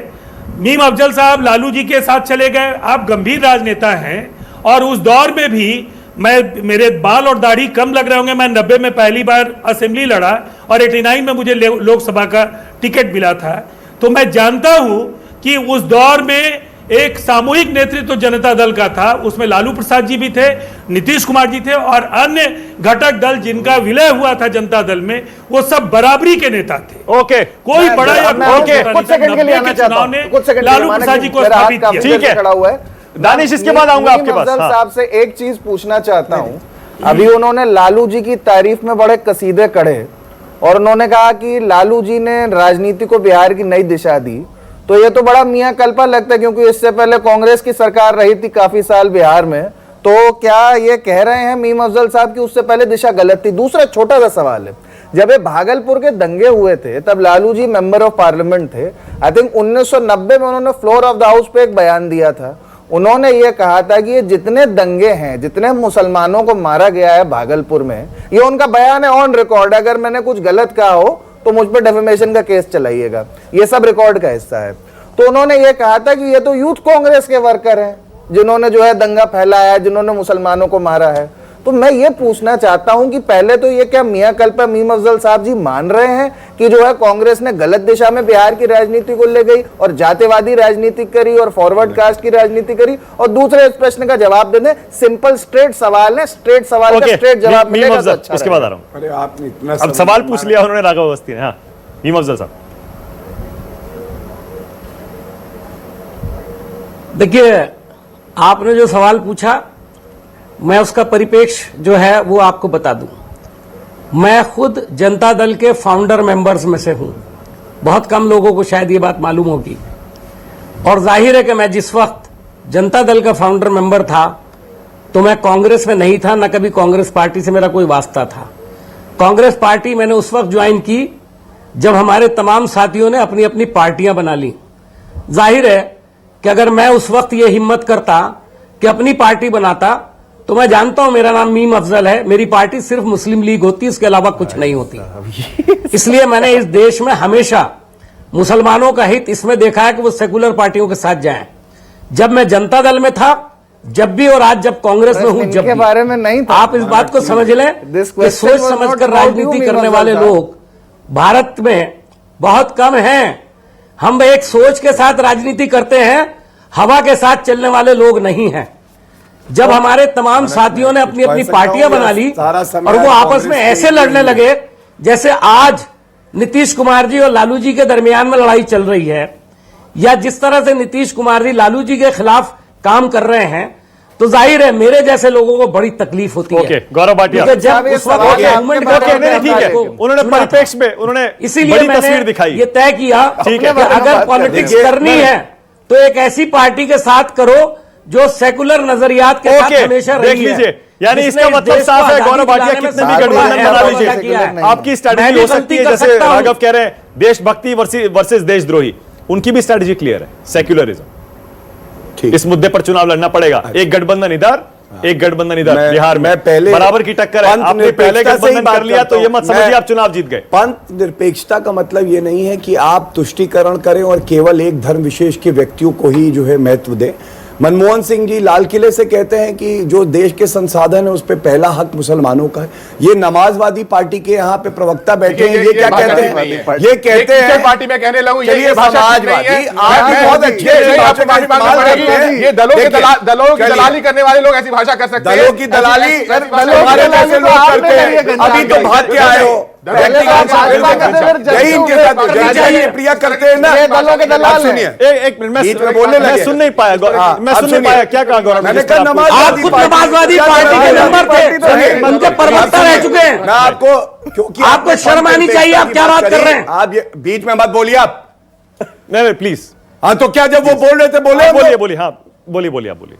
मीम अफजल साहब लालू जी के साथ चले गए। आप गंभीर राजनेता हैं और उस दौर में भी मेरे बाल और दाढ़ी कम लग रहे होंगे, मैं 90 में पहली बार असेंबली लड़ा और 89 में मुझे लोकसभा का टिकट मिला था। तो मैं जानता हूं कि उस दौर में एक सामूहिक नेतृत्व जनता दल का था, उसमें लालू प्रसाद जी भी थे, नीतीश कुमार जी थे और अन्य घटक दल जिनका विलय हुआ था जनता दल में, वो सब बराबरी के नेता थे।
ओके,
कोई बड़ा या
कुछ सेकंड के लिए आना चाहता हूं, कुछ सेकंड
लालू प्रसाद जी को स्थापित किया।
ठीक है,
खड़ा हुआ है
दानिश, इसके बाद आऊंगा आपके पास।
साहब से एक चीज पूछना चाहता हूं। अभी उन्होंने लालू जी की तारीफ में बड़े कसीदे कढ़े और उन्होंने कहा कि लालू जी ने राजनीति को बिहार की नई दिशा दी। तो ये तो बड़ा मियां कल्पा लगता है, क्योंकि इससे पहले कांग्रेस की सरकार रही थी काफी साल बिहार में। तो क्या ये कह रहे हैं मीम अफजल साहब की उससे पहले दिशा गलत थी? दूसरा छोटा सा सवाल है, जब ये भागलपुर के दंगे हुए थे तब Lalu ji member of parliament थे। आई थिंक 1990 में उन्होंने फ्लोर ऑफ द हाउस पे एक बयान दिया था। उन्होंने ये कहा था कि ये जितने दंगे हैं, जितने मुसलमानों को मारा गया है भागलपुर में, ये उनका बयान है ऑन रिकॉर्ड। अगर मैंने कुछ गलत कहा हो तो मुझ पर डेफेमेशन का केस चलाइएगा, ये सब रिकॉर्ड का हिस्सा है। तो उन्होंने ये कहा था कि ये तो यूथ कांग्रेस के वर्कर हैं जिन्होंने जो है दंगा फैलाया है, जिन्होंने मुसलमानों को मारा है। तो मैं ये पूछना चाहता हूं कि पहले तो ये क्या मियां कल्पा मीम अफजल साहब जी मान रहे हैं कि जो है कांग्रेस ने गलत दिशा में बिहार की राजनीति को ले गई और जातिवादी राजनीति करी और फॉरवर्ड कास्ट की राजनीति करी? और दूसरे इस प्रश्न का जवाब दे दें, सिंपल स्ट्रेट सवाल है, स्ट्रेट सवाल का स्ट्रेट जवाब मिलेगा तो अच्छा।
इसके बाद आ रहा हूं।
अरे आपने इतना
अब सवाल पूछ लिया उन्होंने राघव अवस्थी ने। हाँ, मीम अफजल साहब।
देखिए, आपने जो सवाल पूछा मैं उसका परिप्रेक्ष्य जो है वो आपको बता दूं। मैं खुद जनता दल के फाउंडर मेंबर्स में से हूं, बहुत कम लोगों को शायद ये बात मालूम होगी। और जाहिर है कि मैं जिस वक्त जनता दल का फाउंडर मेंबर था तो मैं कांग्रेस में नहीं था, न कभी कांग्रेस पार्टी से मेरा कोई वास्ता था। कांग्रेस पार्टी मैंने उस वक्त ज्वाइन की जब हमारे तमाम साथियों ने अपनी अपनी पार्टियां बना ली। जाहिर है कि अगर मैं उस वक्त ये हिम्मत करता कि अपनी पार्टी बनाता तो मैं जानता हूं मेरा नाम मीम अफजल है, मेरी पार्टी सिर्फ मुस्लिम लीग होती, इसके अलावा कुछ नहीं होती। इसलिए मैंने इस देश में हमेशा मुसलमानों का हित इसमें देखा है कि वो सेकुलर पार्टियों के साथ जाएं। जब मैं जनता दल में था, जब भी, और आज जब कांग्रेस में हूं, जब
के बारे में नहीं था।
आप इस बात को समझ लें कि सोच समझकर राजनीति करने वाले लोग भारत में बहुत कम हैं। हम एक सोच के साथ राजनीति करते हैं, हवा के साथ चलने वाले लोग नहीं हैं। जब हमारे तमाम साथियों ने अपनी अपनी पार्टियां बना ली और वो आपस में ऐसे लड़ने लगे जैसे आज नीतीश कुमार जी और लालू जी के दरमियान में लड़ाई चल रही है, या जिस तरह से नीतीश कुमार जी लालू जी के खिलाफ काम कर रहे हैं, तो जाहिर है मेरे जैसे लोगों को बड़ी तकलीफ होती है।
गौरव भाटिया,
जब उस वक्त
उन्होंने परिप्रेक्ष्य में उन्होंने
इसीलिए मैंने
दिखाई,
ये तय किया कि अगर पॉलिटिक्स करनी है तो एक ऐसी पार्टी के साथ करो जो सेकुलर नजरियात के साथ हमेशा रही है।
यानी इसका मतलब साफ है, गौरव भाटिया कितने भी गठबंधन बना लीजिए, आपकी स्ट्रैटेजी हो सकती है, जैसे राघव कह रहे हैं देशभक्ति वर्सेस देशद्रोही, उनकी भी स्ट्रैटेजी क्लियर है, सेक्युलरिज्म। इस मुद्दे पर चुनाव लड़ना पड़ेगा, एक गठबंधन इधर, एक गठबंधन इधर। बिहार में पहले बराबर की टक्कर है, आपने पहले गठबंधन कर लिया तो ये मत समझिए आप चुनाव जीत गए।
पंथ निरपेक्षता का मतलब ये नहीं है कि आप तुष्टीकरण करें और केवल एक धर्म विशेष के व्यक्तियों को ही जो है महत्व दें। मनमोहन सिंह जी लाल किले से कहते हैं कि जो देश के संसाधन है उस पे पहला हक मुसलमानों का है। ये नमाजवादी पार्टी के यहाँ पे प्रवक्ता बैठे हैं, ये क्या कहते हैं? ये कहते हैं
पार्टी में कहने लगूं
ये समाजवादी, आप बहुत अच्छे
ये दलों की दलाली करने वाले लोग ऐसी भाषा कर सकते हैं।
दलों की दलाली हमारे जैसे लोग करते हैं। अभी तो भाग के आए हो, यही इनके साथ प्रिया करते हैं ना। सुनिए,
एक मिनट मैं सुन नहीं पाया, मैं सुन नहीं पाया, क्या कहा गौरव?
मैंने कहा
नमाजवादी पार्टी के मेंबर थे, उनके प्रवक्ता रह चुके हैं।
मैं आपको, क्योंकि
आपको शर्म आनी चाहिए, आप क्या बात कर रहे हैं?
आप ये बीच में मत बोलिए आप।
नहीं प्लीज।
हाँ तो क्या जब वो बोल रहे थे बोले
बोलिए, हाँ बोलिए आप बोलिए।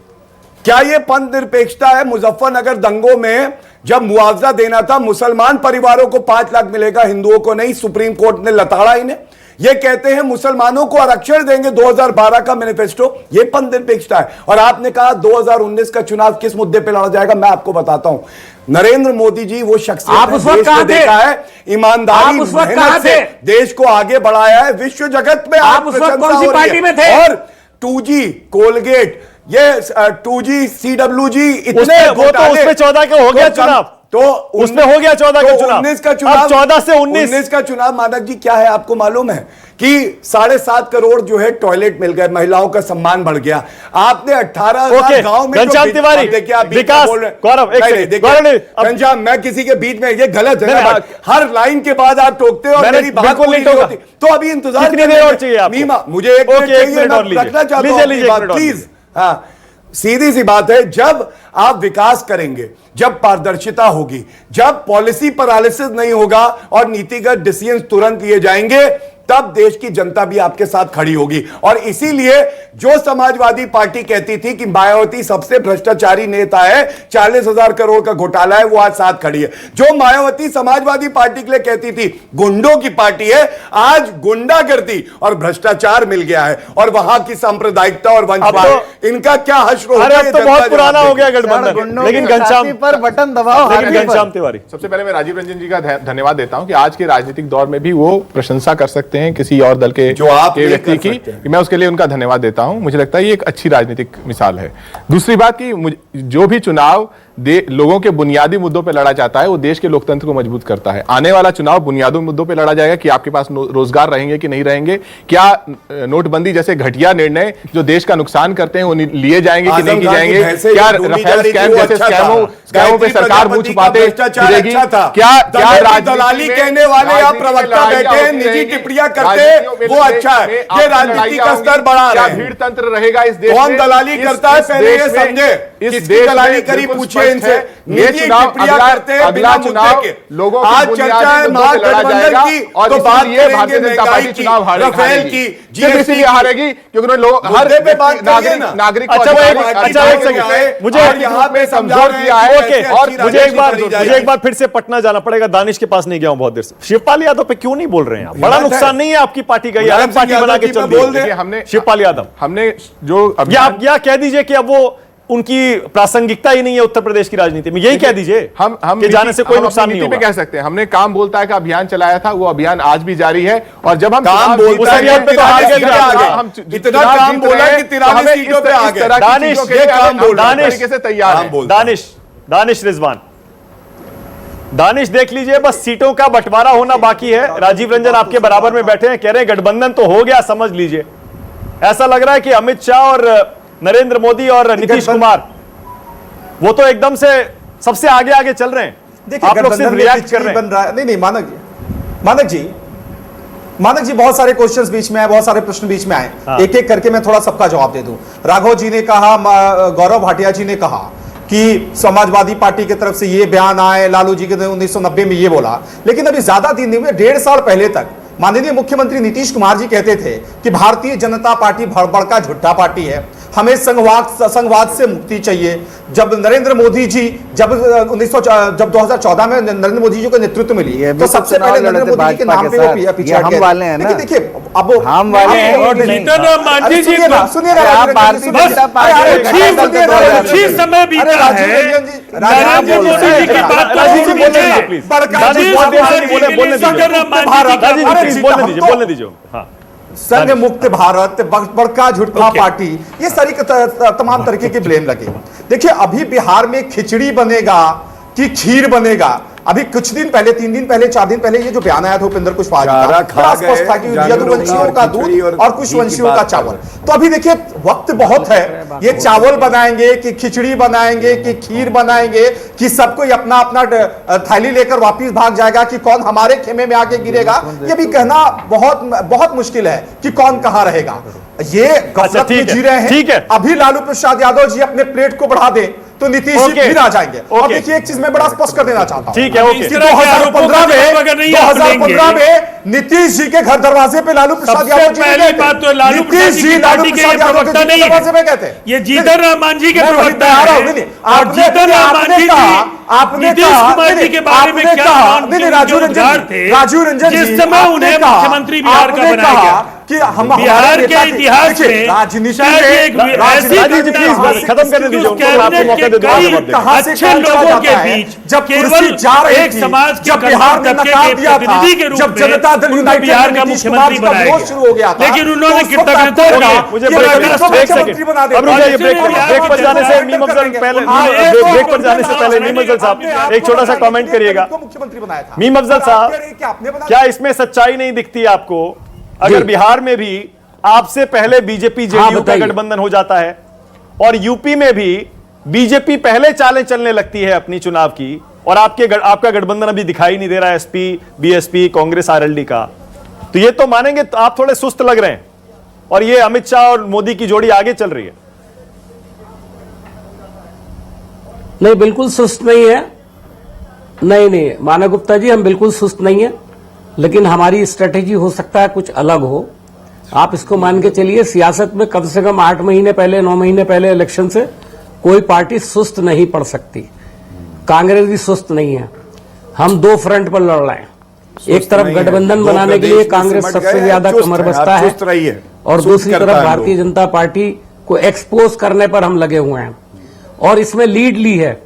क्या ये पंथ निरपेक्षता है? मुजफ्फरनगर दंगों में जब मुआवजा देना था, मुसलमान परिवारों को 5 लाख मिलेगा, हिंदुओं को नहीं, सुप्रीम कोर्ट ने लताड़ा इन्हें। ये कहते हैं मुसलमानों को आरक्षण देंगे, 2012 का मैनिफेस्टो, ये पंथ निरपेक्षता है। और आपने कहा 2019 का चुनाव किस मुद्दे पे लड़ा जाएगा, मैं आपको बताता हूं। नरेंद्र मोदी जी वो शख्सियत
आप उस वक्त
देश
कहां
को
थे?
देखा है, ईमानदारी
आप उस वक्त कहां
मेहनत से
थे?
देश को आगे बढ़ाया है, विश्व जगत में
आप उस वक्त
प्रशंसा
कौन सी
हो रही
पार्टी
है।
में थे?
और 2G कोलगेट, ये 2G CWG, इतने
वो तो उसमें 14 का हो गया चुनाव,
तो
उसमें हो गया 14 का चुनाव,
19 का चुनाव,
अब 14 से 19
का चुनाव। मानक जी क्या है आपको मालूम है कि 7.5 करोड़ जो है टॉयलेट मिल गए, महिलाओं का सम्मान बढ़ गया। आपने 18,000 गांव में
घनश्याम तिवारी, विकास, गौरव, एक सेकंड,
घनश्याम, मैं किसी के बीच में, ये गलत है ना, हर लाइन के बाद आप टोकते हो और मेरी बात पूरी नहीं होती, तो अभी इंतजार
कितनी देर और चाहिए आपको?
मीमा, मुझे 1 मिनट चाहिए, मैं रखना चाहता हूं प्लीज। हाँ, सीधी सी बात है, जब आप विकास करेंगे, जब पारदर्शिता होगी, जब पॉलिसी पैरालिसिस नहीं होगा और नीतिगत डिसीजन तुरंत लिए जाएंगे, तब देश की जनता भी आपके साथ खड़ी होगी। और इसीलिए जो समाजवादी पार्टी कहती थी कि मायावती सबसे भ्रष्टाचारी नेता है, 40,000 करोड़ का घोटाला है, वो आज साथ खड़ी है। जो मायावती समाजवादी पार्टी के लिए कहती थी गुंडों की पार्टी है, आज गुंडागर्दी और भ्रष्टाचार मिल गया है, और वहां की सांप्रदायिकता और वंशवाद, इनका क्या हश्र होगा?
अरे अब तो बहुत पुराना हो गया गठबंधन। लेकिन घनश्याम
पर बटन दबाओ,
घनश्याम तिवारी,
सबसे पहले मैं राजीव रंजन जी का धन्यवाद देता हूं कि आज के राजनीतिक दौर में भी वो प्रशंसा कर सकते हैं किसी और दल के
जो आप
व्यक्ति की, मैं उसके लिए उनका धन्यवाद देता हूं। मुझे लगता है ये एक अच्छी राजनीतिक मिसाल है। दूसरी बात कि जो भी चुनाव लोगों के बुनियादी मुद्दों पे लड़ा जाता है, वो देश के लोकतंत्र को मजबूत करता है। आने वाला चुनाव बुनियादी मुद्दों पे लड़ा जाएगा कि आपके पास रोजगार रहेंगे कि नहीं रहेंगे, क्या नोटबंदी जैसे घटिया निर्णय जो देश का नुकसान करते हैं वो लिए जाएंगे कि नहीं किए जाएंगे, क्या राफेल स्कैम जैसे स्कैमों पे सरकार मुंह छुपाते फिरेगी, क्या
दलाली कहने वाले आप प्रवक्ता बैठे हैं, निजी टिप्पणियां करते, वो अच्छा है, ये राजनीति का स्तर बढ़ा रहा है।
भीड़ तंत्र रहेगा इस देश में,
कौन दलाली करता है पहले ये समझे, किसकी दलाली करी पूछिए इनसे।
ये चुनाव अगला चुनाव लोगों
आज चर्चा है महागठबंधन की, तो बात करेंगे महंगाई की, राफेल की, जीएसटी
हारेगी क्योंकि लोग हर नागरिक
मुझे यहाँ पे समझौता किया है। और मुझे एक बार फिर से पटना जाना पड़ेगा, दानिश के पास नहीं गया हूं बहुत देर से। शिवपाल यादव पे क्यों नहीं बोल रहे हैं आप? बड़ा नुकसान नहीं है आपकी पार्टी का, अलग पार्टी बना के चल रही है हमने। शिवपाल यादव,
हमने जो
आप क्या कह दीजिए कि अब वो उनकी प्रासंगिकता ही नहीं है उत्तर प्रदेश की राजनीति में, यही कह दीजिए हम कि जाने से कोई नुकसान नहीं होगा।
कह सकते हैं हमने काम बोलता है का अभियान चलाया था, वो अभियान आज भी जारी है। और जब हम
काम बोलता है हम इतना काम बोला कि 43 सीटों पे आ गए।
दानिश रिजवान, दानिश देख लीजिए, बस सीटों का बंटवारा होना बाकी है। राजीव रंजन आपके बराबर में बैठे हैं, कह रहे हैं गठबंधन तो हो गया, समझ लीजिए। ऐसा लग रहा है कि अमित शाह और नरेंद्र मोदी और नीतीश कुमार वो तो एकदम से सबसे आगे आगे चल रहे हैं। आप लोग सिर्फ रिएक्ट कर रहे हैं।
नहीं मानक जी बहुत सारे क्वेश्चंस बीच में आए, बहुत सारे प्रश्न बीच में आए। एक एक करके मैं थोड़ा सबका जवाब दे दूं। राघव जी ने कहा, गौरव भाटिया जी ने कहा कि समाजवादी पार्टी की तरफ से ये बयान आए, लालू जी के 1990 में ये बोला, लेकिन अभी ज्यादा दिन नहीं हुए, 1.5 साल पहले तक माननीय मुख्यमंत्री नीतीश कुमार जी कहते थे कि भारतीय जनता पार्टी बड़का झुट्टा पार्टी है, हमें संघवाद से मुक्ति चाहिए। जब नरेंद्र मोदी जी जब 2014 में नरेंद्र मोदी जी को नेतृत्व मिली, तो सबसे पहले नरेंद्र मोदी जी के नाम पे वो पीछे
हम वाले हैं ना।
देखिए अब
हम वाले हैं,
सुनिए
समय बीता है, नरेंद्र मोदी जी की बात
बोलने दीजिए।
संघ मुक्त भारत, बड़का झूठा पार्टी, ये सारी तमाम तरीके के ब्लेम लगे। देखिए अभी बिहार में खिचड़ी बनेगा कि खीर बनेगा, अभी कुछ दिन पहले, 3 दिन पहले, 4 दिन पहले ये जो बयान आया था उपेंद्र कुशवाहा का, बड़ा स्पष्ट था कि यदुवंशियों का दूध और कुशवंशियों का चावल। तो अभी देखिए वक्त बहुत है, ये चावल बनाएंगे कि खिचड़ी बनाएंगे कि खीर बनाएंगे कि सबको अपना अपना थाली लेकर वापिस भाग जाएगा कि कौन हमारे खेमे में आके गिरेगा, ये भी कहना बहुत बहुत मुश्किल है कि कौन कहां रहेगा। ये गफलत में जी रहे हैं। अभी लालू प्रसाद यादव जी अपने प्लेट को बढ़ा दें तो नीतीश जी फिर आ जाएंगे। और देखिए एक चीज मैं बड़ा स्पष्ट कर देना चाहता हूं,
ठीक है,
2015 में नीतीश जी के घर दरवाजे पे लालू प्रसाद यादव जी नीतीश जी लालू प्रसाद यादव के दरवाजे पे कहते हैं
ये जीतन राम मांझी के प्रवक्ता हैं। और जीतन राम मांझी
आपने
नीतीश कुमार जी के बारे में क्या
राजीव रंजन
जिस समय उन्हें मुख्यमंत्री बिहार का बनाया गया,
कि हम
बिहार के इतिहास में
राजनीति
शायद एक ऐसी
खत्म करने दीजिए उनको, मैं आपको मौका दे दूंगा।
अच्छे लोगों के बीच
जब
केवल
जा रही
एक
थी,
समाज के
जब बिहार में
तबके
नकार
के
दिया था,
प्रतिनिधि के रूप
जब
में
जनता दल
उनको
यूनाइटेड
बिहार
में
का
नीतीश
मुख्यमंत्री
कुमार का
बनाया
विरोध शुरू हो गया था,
लेकिन उन्होंने
तो उस वक्त
कितना
आपको लगा
मुझे
कि
ब्रेक
अगर
ब्रेक
मुख्यमंत्री बना देते
अब
हैं,
रुकिए, ब्रेक पर जाने से मीम अफजल पहले ब्रेक पर जाने से पहले मीम अफजल साहब एक छोटा सा कमेंट करिएगा।
मुख्यमंत्री बनाया था
मीम अफजल साहब,
आपने बनाया
क्या इसमें सच्चाई नहीं दिखती आपको? अगर बिहार में भी आपसे पहले बीजेपी जेडीयू का गठबंधन हो जाता है और यूपी में भी बीजेपी पहले चालें चलने लगती है अपनी चुनाव की, और आपका गठबंधन अभी दिखाई नहीं दे रहा है एसपी बीएसपी कांग्रेस आरएलडी का, तो ये तो मानेंगे तो आप थोड़े सुस्त लग रहे हैं और ये अमित शाह और मोदी की जोड़ी आगे चल रही है।
नहीं, बिल्कुल सुस्त नहीं है। नहीं मानव गुप्ता जी, हम बिल्कुल सुस्त नहीं है, लेकिन हमारी स्ट्रेटेजी हो सकता है कुछ अलग हो। आप इसको मान के चलिए, सियासत में कम से कम 8 महीने पहले 9 महीने पहले इलेक्शन से कोई पार्टी सुस्त नहीं पड़ सकती। कांग्रेस भी सुस्त नहीं है। हम 2 फ्रंट पर लड़ रहे हैं। एक तरफ गठबंधन बनाने के लिए कांग्रेस सबसे ज्यादा कमर बस्ता है और दूसरी तरफ भारतीय जनता पार्टी को एक्सपोज करने पर हम लगे हुए हैं और इसमें लीड ली है।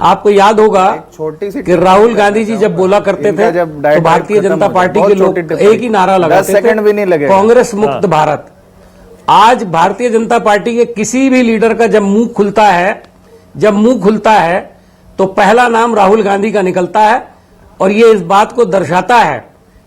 आपको याद होगा कि राहुल गांधी जी जब बोला करते थे तो भारतीय जनता पार्टी के लोग एक ही नारा लगाते थे, कांग्रेस मुक्त भारत। आज भारतीय जनता पार्टी के किसी भी लीडर का जब मुंह खुलता है तो पहला नाम राहुल गांधी का निकलता है और ये इस बात को दर्शाता है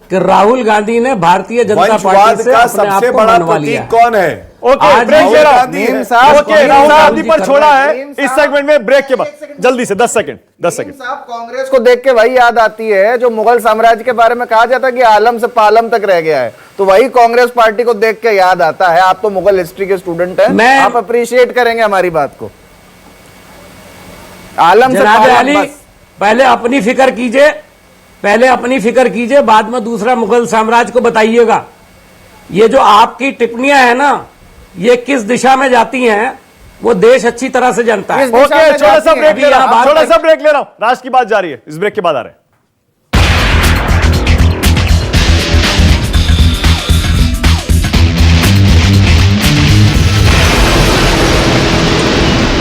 कि राहुल गांधी ने भारतीय जनता पार्टी से अपने आप को मनवा लिया।
कौन है?
ओके, ब्रेक ले रहा हूं। ओके, राहुल गांधी पर छोड़ा है इस सेगमेंट में। ब्रेक के बाद जल्दी से 10 सेकंड।
साहब, कांग्रेस को देख के वही याद आती है जो मुगल साम्राज्य के बारे में कहा जाता है कि आलम से पालम तक रह गया है, तो वही कांग्रेस पार्टी को देख के याद आता है। आप तो मुगल हिस्ट्री के स्टूडेंट हैं, आप अप्रिशिएट करेंगे हमारी बात को। आलम से पालम,
पहले अपनी फिक्र कीजिए, बाद में दूसरा मुगल साम्राज्य को बताइएगा। ये जो आपकी टिप्पणियां है ना, ये किस दिशा में जाती हैं वो देश अच्छी तरह से जानता है।
ओके, छोटा सा ब्रेक ले रहा हूं। राष्ट्र की बात जारी है, इस ब्रेक के बाद आ रहे हैं।